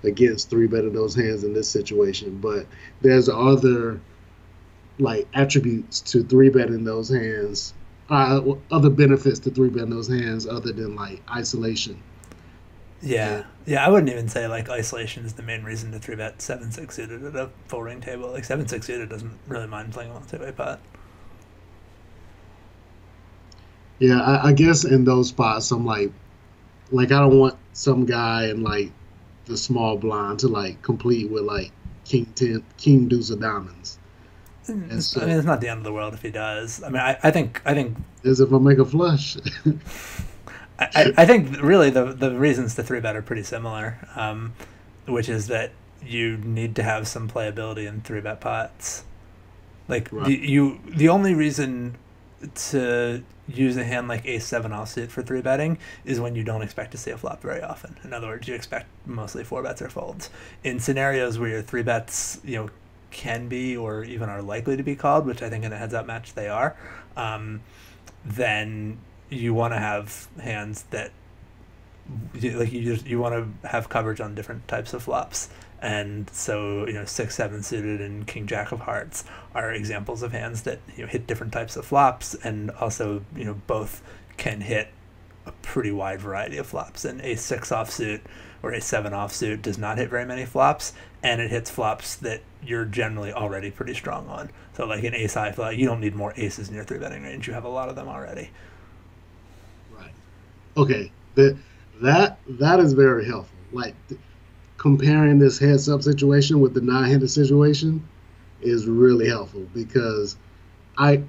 against 3-betting those hands in this situation. But there's other like attributes to 3-betting those hands, other benefits to 3-betting those hands other than like isolation. Yeah. Yeah, I wouldn't even say like isolation is the main reason to 3-bet 7-6 suited at a full ring table. Like 7-6 suited doesn't really mind playing a multi-way pot. Yeah, I guess in those spots, I'm like I don't want some guy in like the small blind to like complete with like king 10, king deuce of diamonds. And so, I mean, it's not the end of the world if he does. I mean, I think as if I make a flush. I think really the reasons to 3-bet are pretty similar, which is that you need to have some playability in 3-bet pots. Like right. the only reason to use a hand like ace-7 offsuit for 3-betting is when you don't expect to see a flop very often. In other words, you expect mostly 4-bets or folds. In scenarios where your 3-bets, can be or even are likely to be called, which I think in a heads-up match they are, then you want to have hands that you want to have coverage on different types of flops. And so 6-7 suited and king jack of hearts are examples of hands that hit different types of flops, and also both can hit a pretty wide variety of flops. And ace-6 offsuit or ace-7 offsuit does not hit very many flops, and it hits flops that you're generally already pretty strong on. So like an ace-high flop, you don't need more aces in your 3-betting range. You have a lot of them already. Right. Okay. That is very helpful. Like comparing this heads up situation with the 9-handed situation is really helpful, because I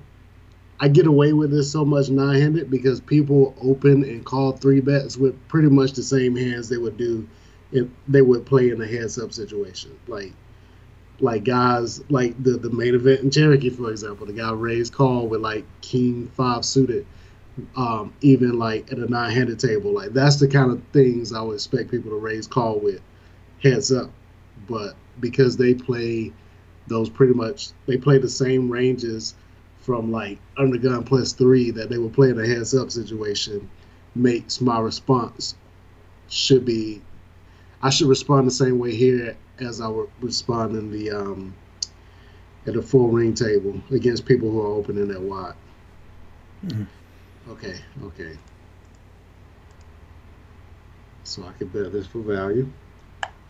get away with this so much 9-handed because people open and call 3-bets with pretty much the same hands they would do if they would play in a heads up situation. Like guys like the main event in Cherokee, for example, the guy raised call with like king 5 suited, even like at a 9-handed table. Like that's the kind of things I would expect people to raise call with heads up. But because they play the same ranges from like undergun +3 that they would play in a heads up situation, makes my response I should respond the same way here as I would respond in the at a full ring table against people who are opening that wide. Mm-hmm. Okay. So I could bet this for value.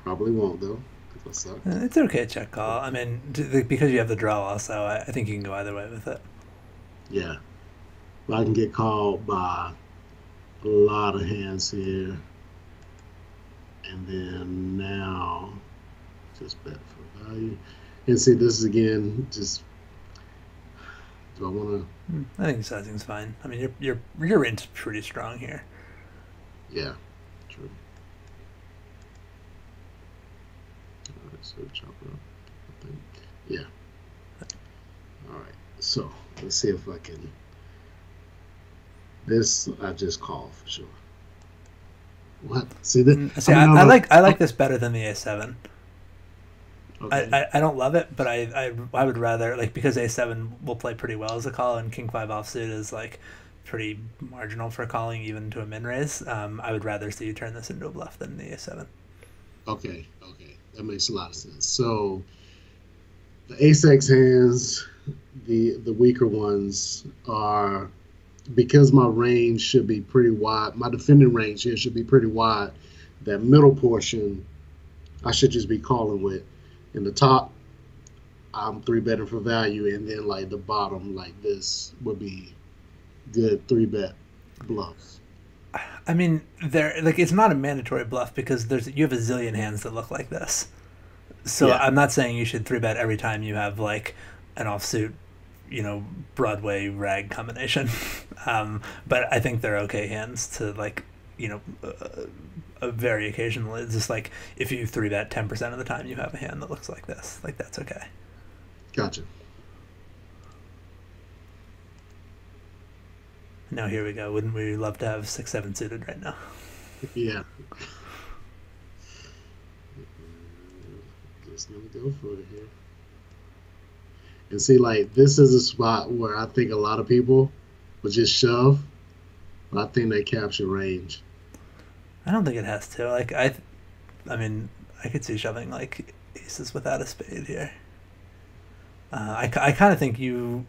Probably won't though. It's okay, check call. I mean, because you have the draw also, I think you can go either way with it. Yeah. But I can get called by a lot of hands here. And then now, just bet for value. And see, this is again, just, do I want to, I think sizing's fine. I mean, your range is pretty strong here. yeah, true. All right, so chop it up, I think. Yeah. All right, so let's see if I can, this I just call for sure. What? See that? See, I like this better than the A7. Okay. I don't love it, but I would rather, like, because A7 will play pretty well as a call and King 5 offsuit is like pretty marginal for calling even to a min raise. I would rather see you turn this into a bluff than the A7. Okay. Okay. That makes a lot of sense. So the ace-x hands, the weaker ones are, because my range should be pretty wide. My defending range here should be pretty wide. That middle portion, I should just be calling with. In the top, I'm three betting for value, and then like the bottom, like this would be good three bet bluffs. I mean, there, like, it's not a mandatory bluff because you have a zillion hands that look like this. So Yeah, I'm not saying you should three bet every time you have like an offsuit, Broadway rag combination. But I think they're okay hands to, like, very occasionally. It's just like if you three bet 10% of the time you have a hand that looks like this, like, that's okay. gotcha. Now here we go. Wouldn't we love to have 6-7 suited right now? Yeah, just gonna go for it here. And see, like this is a spot where I think a lot of people would just shove, but I think they capture range. I don't think it has to. Like, I mean, I could see shoving like aces without a spade here. I kind of think you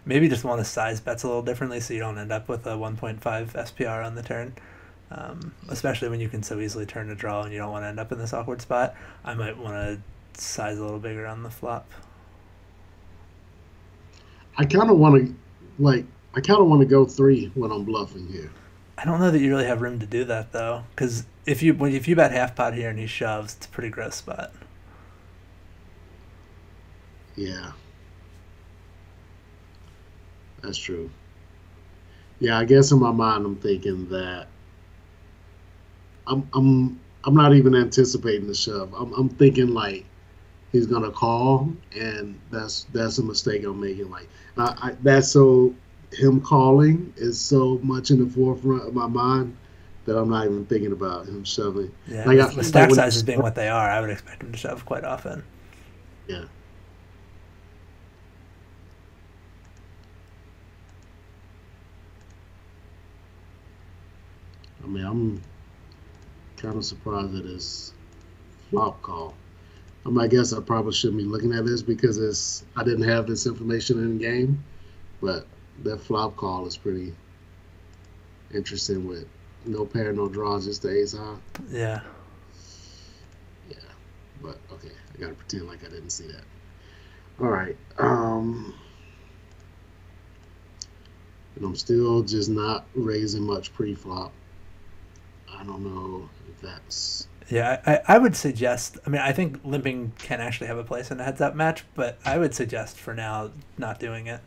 maybe just want to size bets a little differently so you don't end up with a 1.5 SPR on the turn. Especially when you can so easily turn a draw and you don't want to end up in this awkward spot. I might want to size a little bigger on the flop. I kind of want to, like, I kind of want to go three when I'm bluffing here. I don't know that you really have room to do that though, because if you bet half pot here and he shoves, it's a pretty gross spot. Yeah, that's true. Yeah, I guess in my mind I'm thinking that I'm not even anticipating the shove. I'm thinking like he's gonna call, and that's a mistake I'm making. Like that's so him calling is so much in the forefront of my mind that I'm not even thinking about him shoving. Yeah, Like I with feel like stack when sizes being what they are, I would expect him to shove quite often. yeah, I mean I'm kind of surprised at his flop call. I guess I probably shouldn't be looking at this because I didn't have this information in the game, but that flop call is pretty interesting with no pair, no draws, just the ace high. Yeah. Yeah, but okay, I gotta pretend like I didn't see that. All right, and I'm still just not raising much pre-flop. I don't know if that's Yeah, I would suggest. I mean, I think limping can actually have a place in a heads-up match, but I would suggest for now not doing it.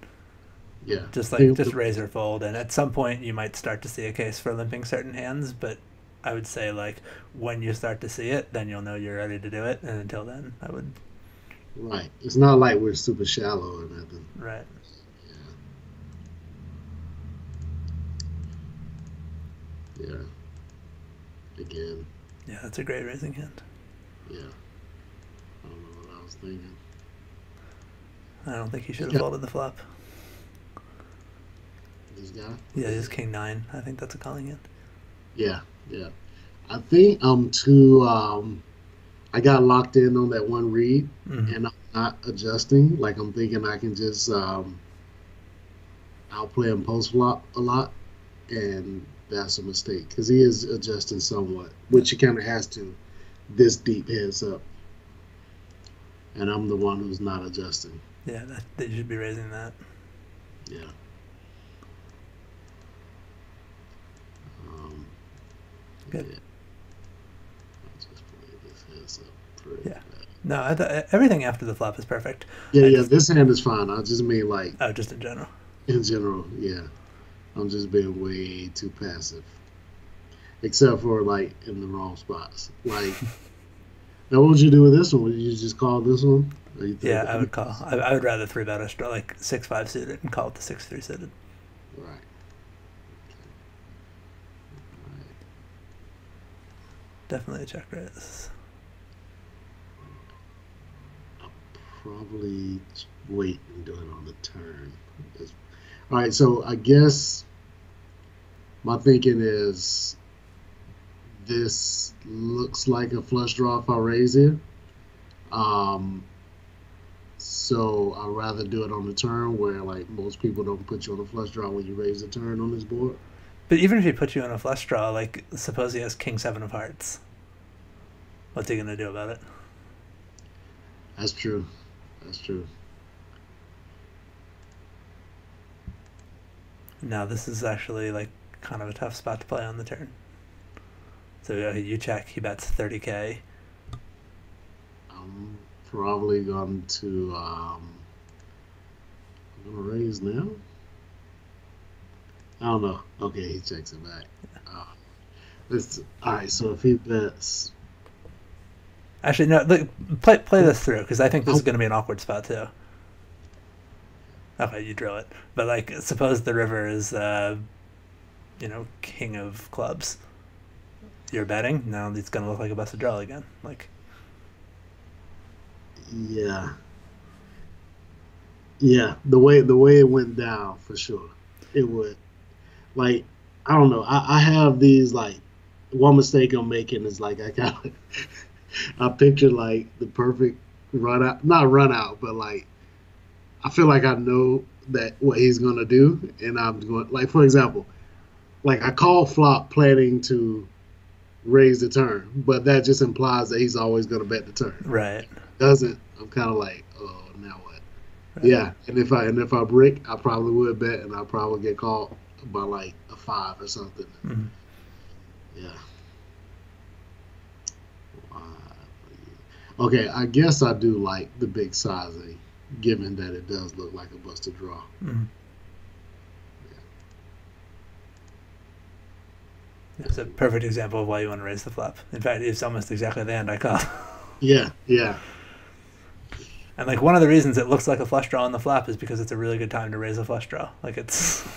yeah. Just raise or fold, and at some point you might start to see a case for limping certain hands. But I would say, like, when you start to see it, then you'll know you're ready to do it. And until then, I would. Right. It's not like we're super shallow or nothing. Right. Yeah. Yeah. Again. Yeah, that's a great raising hand. Yeah. I don't know what I was thinking. I don't think he should have Yeah. folded the flop. This guy? Yeah, he's king 9. I think that's a calling hand. Yeah. Yeah. I think I'm too. I got locked in on that one read, Mm-hmm. and I'm not adjusting. Like I'm thinking I can just outplay him post flop a lot, and that's a mistake because he is adjusting somewhat, which he kind of has to. This deep heads up, and I'm the one who's not adjusting. Yeah, that you should be raising that. Yeah. Good. Yeah. I'll just play this heads up pretty Yeah. bad. No, everything after the flop is perfect. Yeah, I yeah. just This hand is fine. I just mean like oh, just in general. in general. Yeah, I'm just being way too passive, except for like in the wrong spots. Like, now what would you do with this one? Would you just call this one? Or you Yeah, think? I would call. I would rather three bet a straw like 6-5 suited and call it the 6-3 suited. Right. Right. Definitely a check raise. I'll probably wait and do it on the turn. All right. So I guess my thinking is this looks like a flush draw if I raise here. Um, so I'd rather do it on the turn where like most people don't put you on a flush draw when you raise the turn on this board. But even if he puts you on a flush draw, like suppose he has king 7 of hearts, what's he gonna do about it? That's true. That's true. Now this is actually like kind of a tough spot to play on the turn. So you check, he bets 30K. I'm probably going to I'm gonna raise now. I don't know. Okay, he checks it back. Let's all right. So if he bets, Actually, no. Look, play this through because I think this is going to be an awkward spot too. Okay, you drill it, but like, suppose the river is, king of clubs. You're betting now. It's going to look like a busted draw again. Like, yeah, yeah. The way it went down for sure, it would. Like, I don't know. I have these like one mistake I'm making is like I kind of I picture like the perfect run out, not run out, but like I feel like I know that what he's gonna do, and I'm going like for example, like I call flop planning to raise the turn, but that just implies that he's always gonna bet the turn. right. Doesn't I'm kind of like, oh, now what? Right. Yeah, and if I brick, I probably would bet, and I probably get called by like a 5 or something. Mm-hmm. Yeah. Okay, I guess I do like the big sizing, given that it does look like a busted draw. Mm-hmm. Yeah. It's a perfect example of why you want to raise the flop. In fact, it's almost exactly the hand I call. Yeah, yeah. And like one of the reasons it looks like a flush draw on the flop is because it's a really good time to raise a flush draw. Like it's,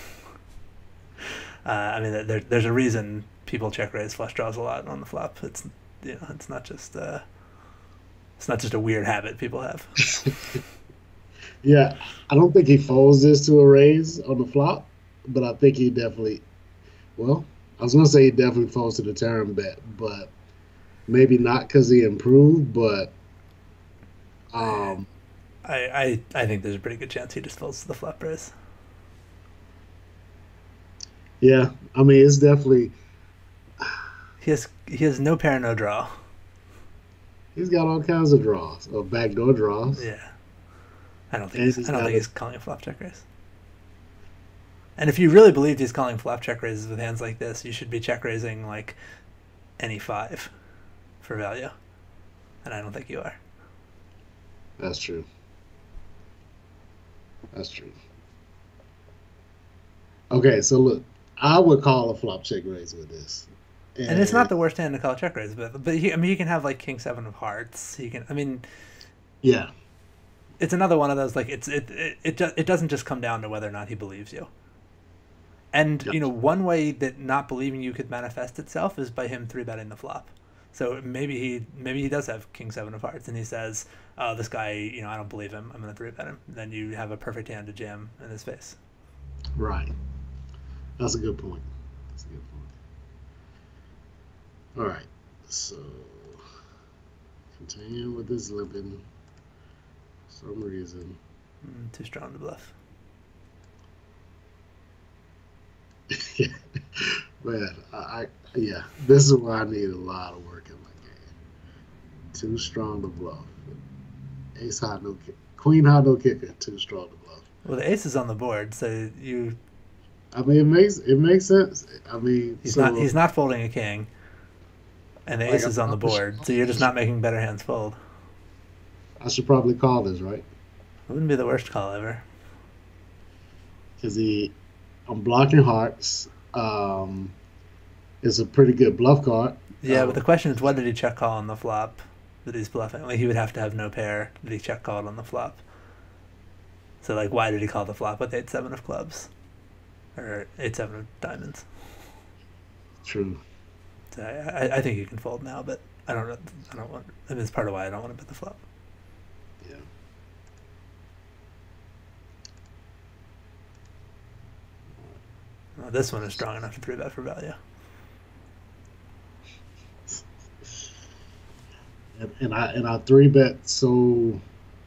I mean, there's a reason people check raise flush draws a lot on the flop. It's it's not just a weird habit people have. Yeah, I don't think he folds this to a raise on the flop, but I think he definitely. Well, I was gonna say he definitely folds to the turn bet, but maybe not because he improved. But I think there's a pretty good chance he just folds to the flop raise. Yeah, I mean it's definitely. He has no pair, no draw. He's got all kinds of draws, or backdoor draws. Yeah, I don't think he's calling a flop check raise. And if you really believed he's calling flop check raises with hands like this, you should be check raising like any 5 for value, and I don't think you are. That's true. That's true. Okay, so look, I would call a flop check raise with this. And it's not the worst hand to call check raise, but he can have like king 7 of hearts. He can. I mean, yeah, it's another one of those like it doesn't just come down to whether or not he believes you. And Yep. One way that not believing you could manifest itself is by him 3-betting the flop. So maybe he does have king 7 of hearts, and he says, "Oh, this guy, I don't believe him. I'm going to 3-bet him." Then you have a perfect hand to jam in his face. Right. That's a good point. That's a good point. All right. So continuing with this limping. For some reason. Too strong to bluff. Yeah. Man, yeah. This is where I need a lot of work in my game. Too strong to bluff. Ace high, no kicker. Queen high, no kicker. Too strong to bluff. Well, the ace is on the board, so you. I mean, it makes sense. I mean, he's not folding a king. and the Like ace is on the board, so you're just not making better hands fold. I should probably call this, right? It wouldn't be the worst call ever. Because I'm blocking hearts. It's a pretty good bluff card. Yeah, but the question is, what did he check call on the flop that he's bluffing? Like, he would have to have no pair that he check called on the flop. So, like, why did he call the flop with 8-7 of clubs? Or 8-7 of diamonds? True. So I think you can fold now, but I don't want. I mean, it's part of why I don't want to bet the flop. Yeah. Well, this one is strong enough to 3-bet for value. And I 3-bet so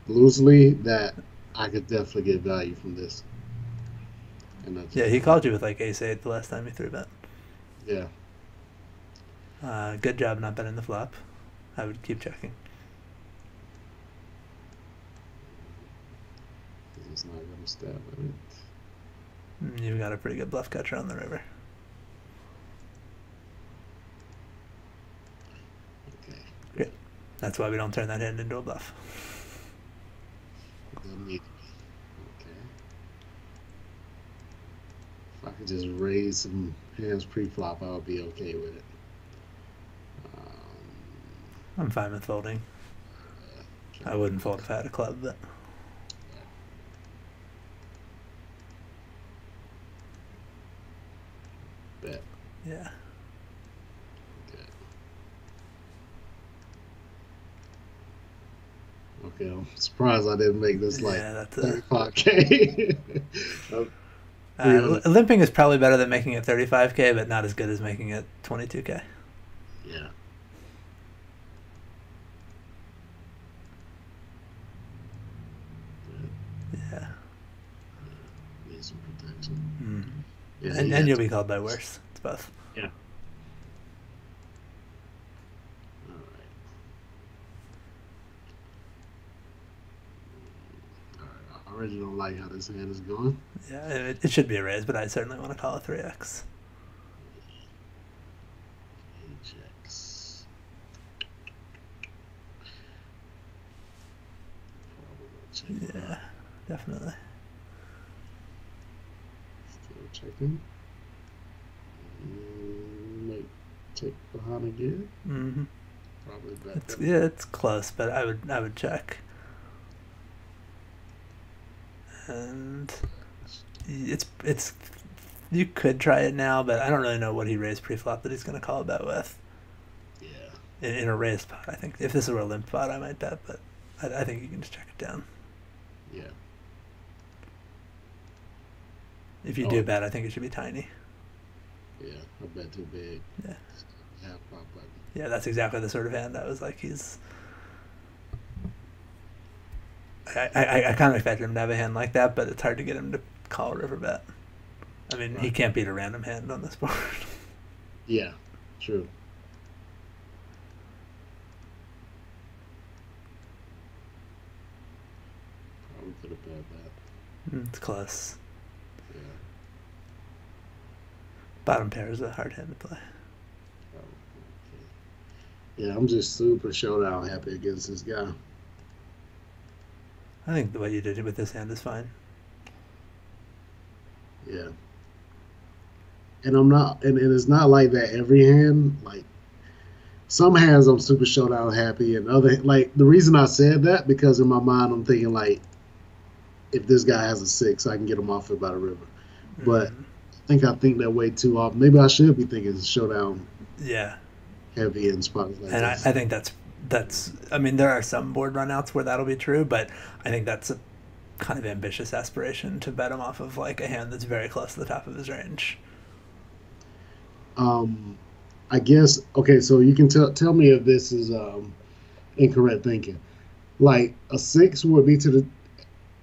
loosely that I could definitely get value from this. And that's Yeah, he called you with like ace-8 the last time he 3-bet. Yeah. Good job not betting the flop. I would keep checking. He's not going to stab at it. You've got a pretty good bluff catcher on the river. Okay. Great. That's why we don't turn that hand into a bluff. It doesn't need to be. Okay. If I could just raise some hands pre-flop, I would be okay with it. I'm fine with folding. I wouldn't fold if I had a club, but bet. Yeah. Okay, I'm surprised I didn't make this like Yeah, that's 35K. limping is probably better than making it 35K, but not as good as making it 22K. Yeah. Yeah. Need some protection. Yeah, And you'll be called by worse. It's both. Yeah. All right. All right. I already don't like how this hand is going. Yeah, it should be a raise, but I certainly want to call a 3x. Checks. Yeah, definitely. Still checking. Might check behind again. Mm-hmm. Probably bet. It's close, but I would check. And it's you could try it now, but I don't really know what he raised pre-flop that he's going to call a bet with. Yeah. In a raised pot, I think if this were a limp pot, I might bet, but I think you can just check it down. Yeah. If you do bet, I think it should be tiny. Yeah, I bet too big. Yeah. Half pot button. Yeah, that's exactly the sort of hand I was like, he's. I kind of expected him to have a hand like that, but it's hard to get him to call a river bet. I mean, he can't beat a random hand on this board. Yeah, true. Probably could have bet that. It's close. Yeah. Bottom pair is a hard hand to play. Oh, okay. Yeah, I'm just super showdown happy against this guy. I think the way you did it with this hand is fine. Yeah. And I'm not, and it's not like that every hand. Like, some hands I'm super showdown happy, and other, like, the reason I said that, because in my mind I'm thinking, like, if this guy has a 6, I can get him off it by the river. But I think that way too often. Maybe I should be thinking showdown heavy in spots like and this. I think that's I mean, there are some board runouts where that'll be true, but I think that's a kind of ambitious aspiration to bet him off of like a hand that's very close to the top of his range. I guess, okay, so you can tell me if this is incorrect thinking. Like, a 6 would be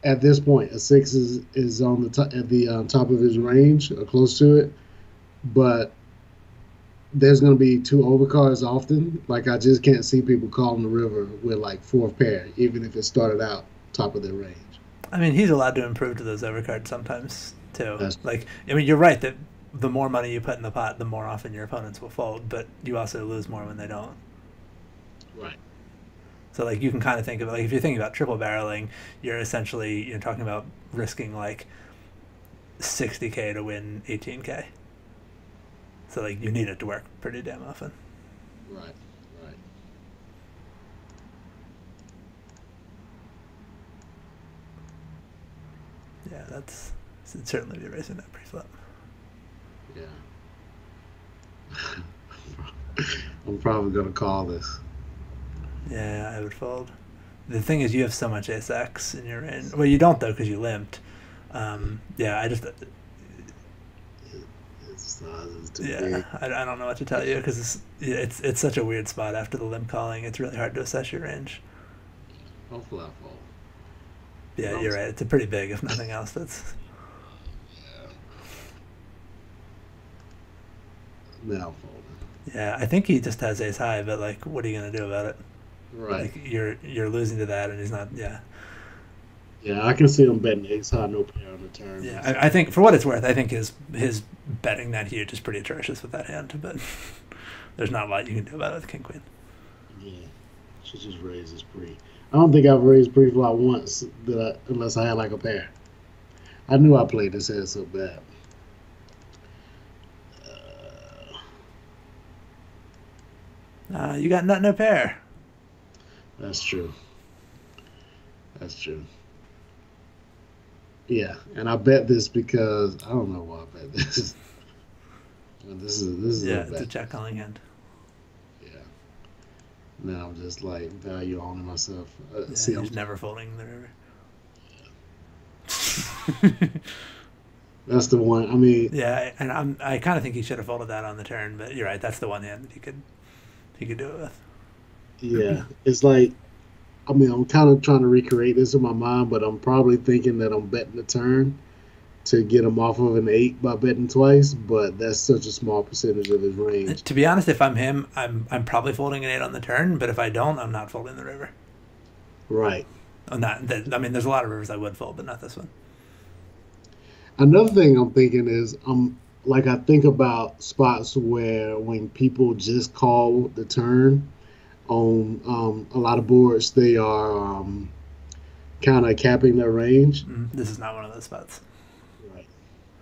at this point, a 6 is on the top, at the top of his range or close to it, but there's going to be 2 overcards often. Like, I just can't see people calling the river with like 4th pair, even if it started out top of their range. I mean, he's allowed to improve to those overcards sometimes too. I mean, you're right that the more money you put in the pot, the more often your opponents will fold, but you also lose more when they don't. Right. So like you can kind of think of it like if you're thinking about triple barreling, you're essentially talking about risking like 60K to win 18K. So like you need it to work pretty damn often. Right. Right. Yeah, that's it'd certainly be raising that pre-flop. Yeah. I'm probably gonna call this. Yeah, I would fold. The thing is, you have so much ace X in your range. Well, you don't though because you limped. Yeah, I just It's too yeah, big. I don't know what to tell you because it's such a weird spot after the limp calling. It's really hard to assess your range. Hopefully I fold. Yeah, you're right. It's a pretty big, if nothing else. That's yeah. Now folding. yeah. I think he just has ace high, but like, what are you gonna do about it? Right. Like you're losing to that, and he's not. Yeah, Yeah, I can see him betting ace high, no pair on the turn. yeah. I think for what it's worth, I think his betting that huge is pretty atrocious with that hand. But there's not a lot you can do about it with king queen. Yeah, should just raise his pre. I don't think I've raised pre-flop once unless I had like a pair. I knew I played this hand so bad. You got nut no pair. That's true. That's true. Yeah, and I bet this because I don't know why I bet this. This is Yeah, a it's bet. a check calling hand. Yeah. Now I'm just like value owning myself. Yeah, See, he's never folding the river. that's the one. I mean, Yeah, and I kind of think he should have folded that on the turn, but you're right. That's the one hand that he could do it with. yeah, it's like I mean, I'm kind of trying to recreate this in my mind, but I'm probably thinking that I'm betting the turn to get him off of an 8 by betting twice, but that's such a small percentage of his range. To be honest, if I'm him, I'm probably folding an 8 on the turn, but if I don't, I'm not folding the river. Right. I'm not. I mean, there's a lot of rivers I would fold, but not this one. Another thing I'm thinking is like I think about spots where when people just call the turn on a lot of boards, they are kind of capping their range. This is not one of those spots. Right.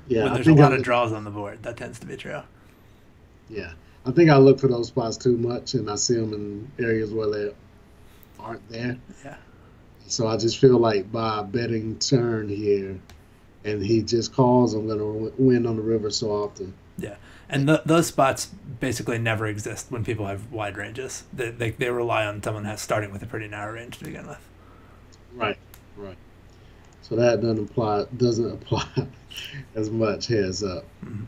Yeah, When I there's a think lot of draws on the board, that tends to be true. yeah, I think I look for those spots too much, and I see them in areas where they aren't there. Yeah. So I just feel like by betting turn here, and he just calls, I'm going to win on the river so often. Yeah, and those spots basically never exist when people have wide ranges. They rely on someone starting with a pretty narrow range to begin with. Right, right. So that doesn't apply as much heads up. Mm-hmm.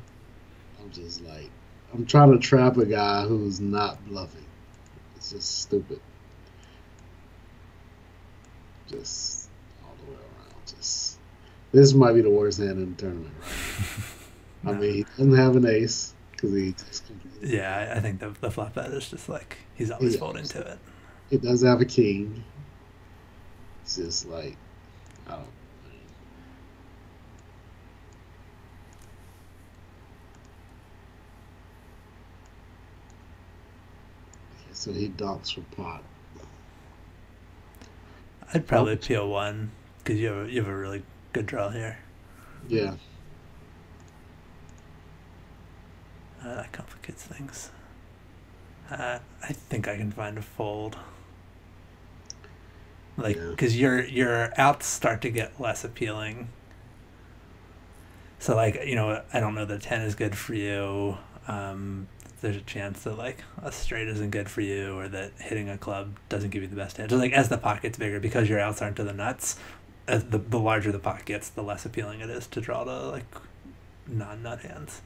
I'm just like I'm trying to trap a guy who's not bluffing. It's just stupid. Just all the way around. Just this might be the worst hand in the tournament, right? No. I mean, he doesn't have an ace because he just completely. Yeah, I think the flop bet is just like he's always folding to it. It does have a king. It's just like I don't. So he donks for pot. I'd probably peel one because you have a really good draw here. Yeah. That complicates things. I think I can find a fold. Like, because your outs start to get less appealing. So, like, I don't know that 10 is good for you. There's a chance that, like, a straight isn't good for you or that hitting a club doesn't give you the best hand. So, like, as the pot gets bigger, because your outs aren't to the nuts, as the larger the pot gets, the less appealing it is to draw to, like, non-nut hands.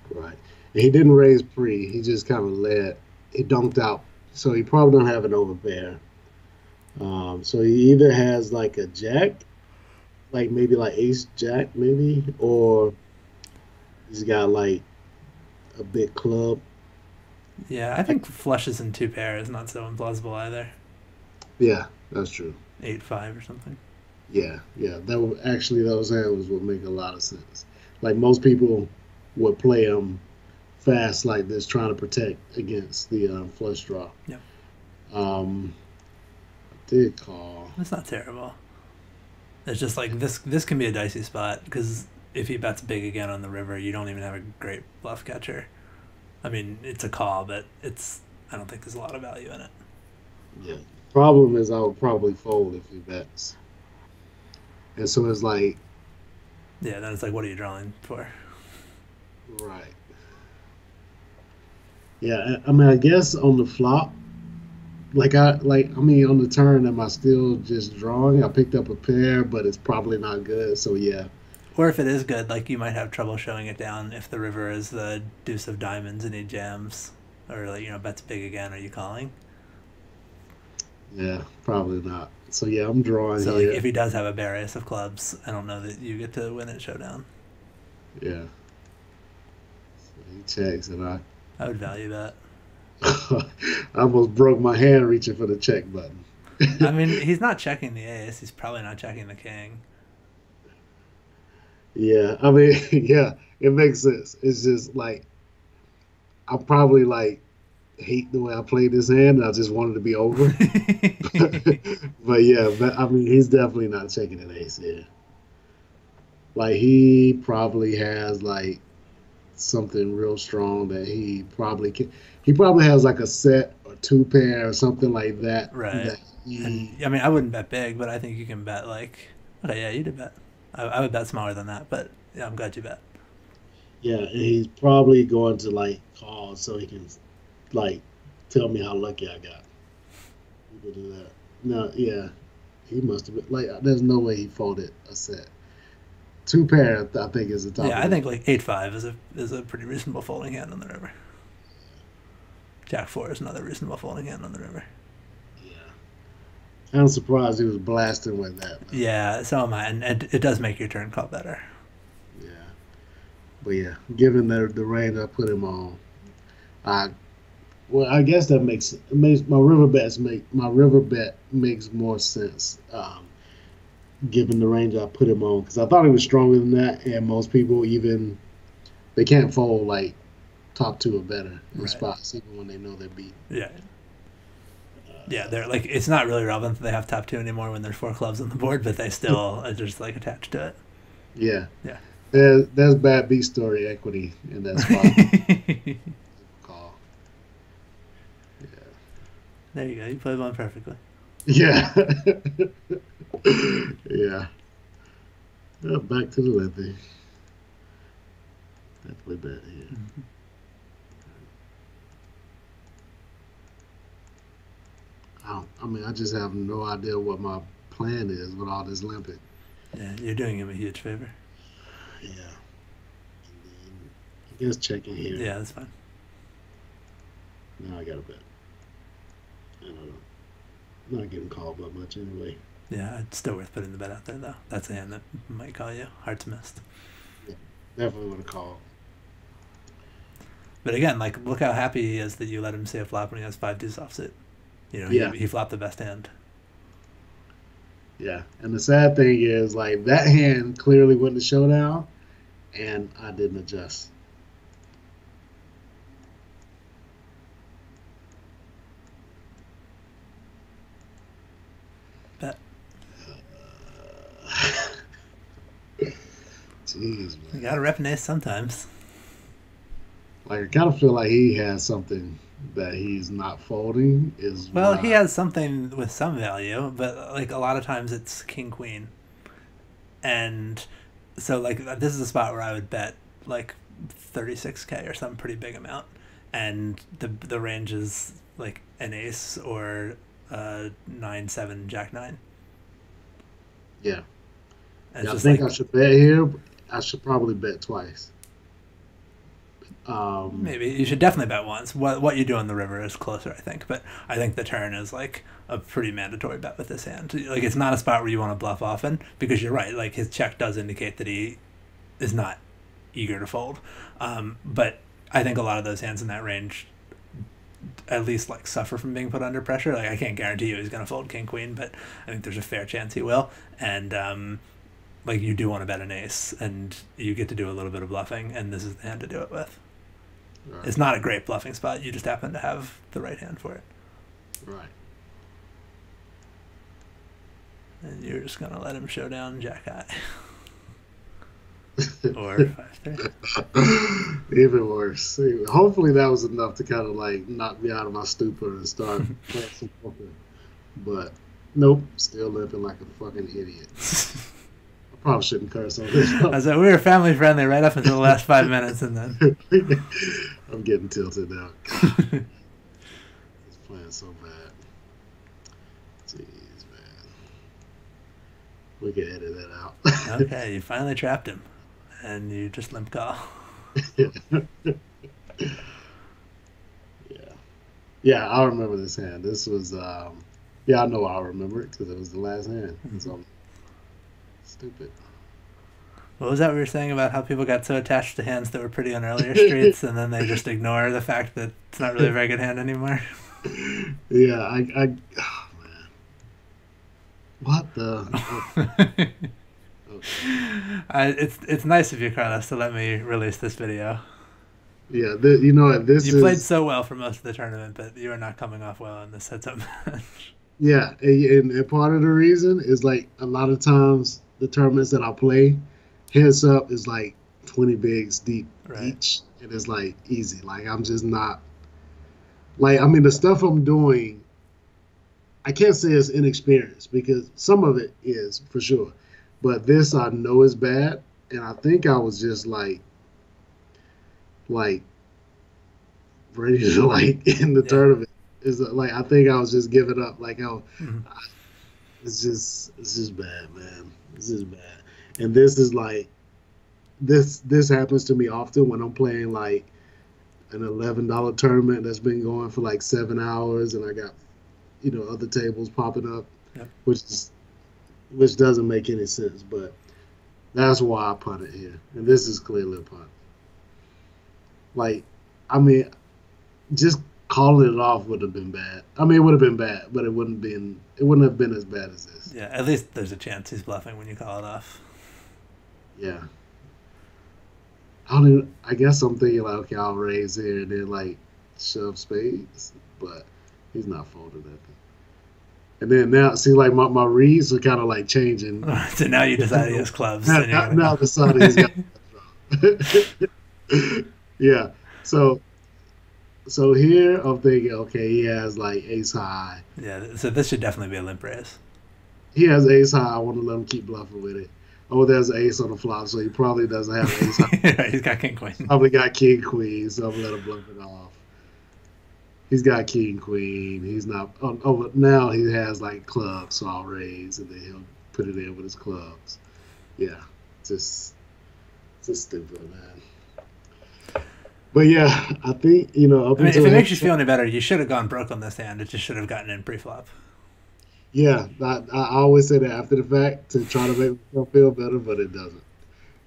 Right. And he didn't raise pre. He just kind of he dunked out. So he probably don't have an overpair. So he either has like a jack, like maybe like ace jack maybe, or he's got like a big club. Yeah, I think flushes in 2 pair is not so implausible either. Yeah, that's true. 8-5 or something. Yeah. Those hands would make a lot of sense. Like most people would play him fast like this, trying to protect against the flush draw. Yeah. Um, did call. That's not terrible. It's just like this can be a dicey spot because if he bets big again on the river, you don't even have a great bluff catcher. I mean, it's a call, but I don't think there's a lot of value in it. Yeah. Problem is, I would probably fold if he bets, and so it's like, Yeah, then it's like, what are you drawing for? right. Yeah, I mean, I guess on the flop, I mean, on the turn, am I still just drawing? I picked up a pair, but it's probably not good. So yeah, Or if it is good, like you might have trouble showing it down if the river is the deuce of diamonds and he jams, or like bets big again. Are you calling? yeah, probably not. So yeah, I'm drawing So like here. if he does have a bare ace of clubs, I don't know that you get to win at showdown. Yeah, so he checks, and I I would value that. I almost broke my hand reaching for the check button. I mean, he's not checking the ace. He's probably not checking the king. Yeah, I mean, yeah, it makes sense. It's just like I probably like hate the way I played this hand. And I just wanted to be over. But yeah, but, I mean, he's definitely not checking an ace here. Like he probably has like something real strong that he probably can. He probably has like a set or two pair or something like that. Right. That he, And I mean, I wouldn't bet big, but I think you can bet like, okay, yeah, you did bet. I would bet smaller than that, but yeah, I'm glad you bet. yeah, and he's probably going to like call so he can like tell me how lucky I got. He could do that. No, yeah, he must have been like. There's no way he folded a set. Two pair, I think, is the top. Yeah, Of I it. think like 8-5 is a pretty reasonable folding hand on the river. Jack 4 is another reasonable folding hand on the river. Yeah, I'm surprised he was blasting with that. But, Yeah, so am I, and it does make your turn call better. yeah, but yeah, given the range I put him on, I well, I guess that makes my river bet makes more sense. Given the range I put him on, because I thought he was stronger than that, and most people even they can't fold like top two or better in Right. spots, even when they know they're beat. Yeah. Yeah, they're like it's not really relevant that they have top two anymore when there's four clubs on the board, but they still are just like attached to Yeah, it. there's bad beat story equity in that spot. Yeah. Call. Yeah. There you go. You played one perfectly. Yeah. Yeah. Back to the lefty. Definitely bad here. Mm-hmm. I mean, I just have no idea what my plan is with all this limping. Yeah, you're doing him a huge favor. Yeah. And then I guess checking here. Yeah, that's fine. Now I got to bet. I don't know. I'm not getting called by much anyway. Yeah, it's still worth putting the bet out there though. That's a hand that might call you. Hearts missed. Yeah, definitely would have called. But again, like look how happy he is that you let him see a flop when he has 5 deuce offsuit. Yeah. He flopped the best hand. Yeah. And the sad thing is, like, that hand clearly went to showdown, and I didn't adjust. Bet. Jeez, You man. gotta rep an ace sometimes. Like, I kind of feel like he has something that he's not folding. Is Well, what he I, has something with some value, but like a lot of times it's king queen, and so like this is a spot where I would bet like 36K or some pretty big amount, and the range is like an ace or 9-7 jack 9. yeah. And Yeah, I it's just think like I should bet here. But I should probably bet twice. maybe you should definitely bet once. What you do on the river is closer, I think, but I think the turn is like a pretty mandatory bet with this hand. Like it's not a spot where you want to bluff often because you're right. Like his check does indicate that he is not eager to fold. But I think a lot of those hands in that range at least like suffer from being put under pressure. Like I can't guarantee you he's going to fold king queen, but I think there's a fair chance he will. And like you do want to bet an ace, and you get to do a little bit of bluffing, and this is the hand to do it with. Right. It's not a great bluffing spot. You just happen to have the right hand for it. Right. And you're just going to let him show down jack high. Or 5-3. Even worse. Hopefully that was enough to kind of like knock me out of my stupor and start playing some poker. But nope, still living like a fucking idiot. I probably shouldn't curse on this. I said we were family friendly right up until the last 5 minutes, and then I'm getting tilted now. God. It's playing so bad. Jeez, man. We can edit that out. Okay, you finally trapped him, and you just limp call. Yeah, I remember this hand. This was, yeah, I know I remember it because it was the last hand. So stupid. What was that we were saying about how people got so attached to hands that were pretty on earlier streets, and then they just ignore the fact that it's not really a very good hand anymore? Yeah, oh man. What the? Okay. It's nice of you, Carlos, to let me release this video. Yeah, you know what, You played so well for most of the tournament, but you are not coming off well in this heads-up match. Yeah, and part of the reason is like a lot of times the tournaments that I play, heads up is like 20 bigs deep each, and it's like easy. Like I'm just not like, I mean, the stuff I'm doing, I can't say it's inexperienced because some of it is for sure, but this I know is bad, and I think I was just like ready to like end the tournament. Is like I think I was just giving up. Like, oh, it's just bad, man. This is bad. And this is like this happens to me often when I'm playing like an $11 tournament that's been going for like 7 hours, and I got other tables popping up, which doesn't make any sense. But that's why I punted here, and this is clearly a punt. Like, I mean, just calling it off would have been bad. I mean, it would have been bad, but it wouldn't have been as bad as this. Yeah, at least there's a chance he's bluffing when you call it off. Yeah. I guess I'm thinking like, okay, I'll raise here and then like shove spades, but he's not folding that. And then now, see, like my reads are kind of like changing. So now you decide he has clubs. Now decided he's got. Yeah. So here I'm thinking, okay, he has like ace high. Yeah. So this should definitely be a limp raise. He has ace high. I want to let him keep bluffing with it. Oh, there's an ace on the flop, so he probably doesn't have ace high. He's got king queen. Probably got king queen, so I'm gonna let him bluff it off. He's got king queen. He's not. Oh, now he has like clubs, so I'll raise, and then he'll put it in with his clubs. Yeah, just stupid, man. But yeah, I think up if it makes you feel any better, you should have gone broke on this hand. It just should have gotten in pre-flop. Yeah, I always say that after the fact to try to make myself feel better, but it doesn't.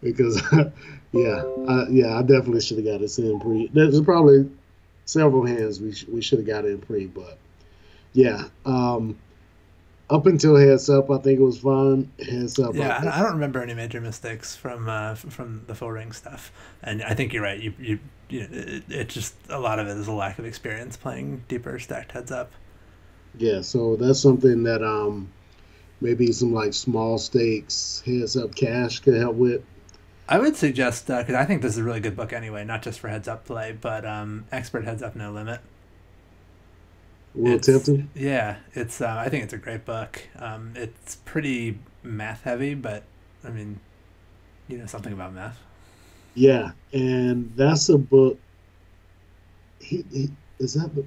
Because, I definitely should have got this in pre. There's probably several hands we should have got in pre, but yeah. Up until heads up, I think it was fun. Heads up. Yeah, I don't remember any major mistakes from the full ring stuff, and I think you're right. It just a lot of it is a lack of experience playing deeper stacked heads up. Yeah, so that's something that maybe some like small stakes heads up cash could help with. I would suggest, because I think this is a really good book anyway, not just for heads up play, but Expert Heads Up No Limit. Will Tipton? Yeah, it's. I think it's a great book. It's pretty math heavy, but I mean, something about math. Yeah, and that's a book. Is that book?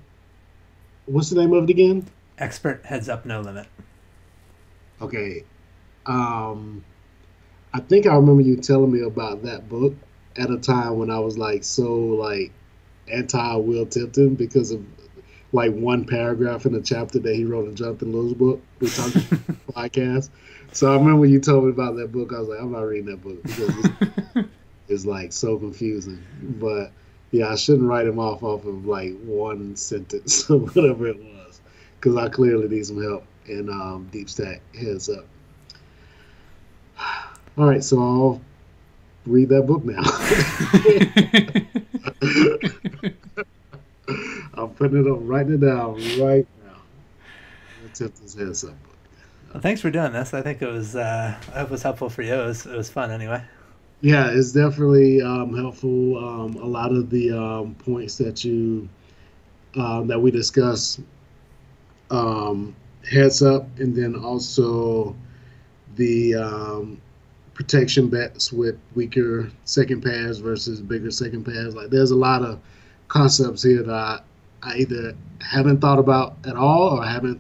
What's the name of it again? Expert Heads Up No Limit. Okay. I think I remember you telling me about that book at a time when I was like so like anti Will Tipton because of like one paragraph in a chapter that he wrote in Jonathan Lewis' book. We talked about the podcast. So I remember when you told me about that book, I was like, I'm not reading that book because it's like so confusing. But yeah, I shouldn't write him off of like one sentence or whatever it was, because I clearly need some help in deep stack heads up. All right, so I'll read that book now. I'm putting it up, writing it down right now. Attempt this heads up book. Well, thanks for doing this. I think I hope it was helpful for you. It was fun anyway. Yeah, it's definitely helpful. A lot of the points that we discussed, um, heads up, and then also the protection bets with weaker second pass versus bigger second pass. Like, there's a lot of concepts here that I either haven't thought about at all or haven't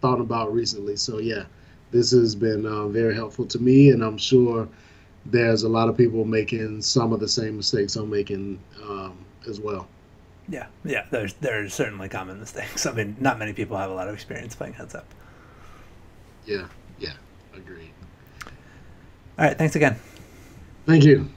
thought about recently. So yeah, this has been very helpful to me, and I'm sure there's a lot of people making some of the same mistakes I'm making as well. Yeah, yeah. There's certainly common mistakes. I mean, not many people have a lot of experience playing heads up. Yeah, yeah, agreed. All right. Thanks again. Thank you.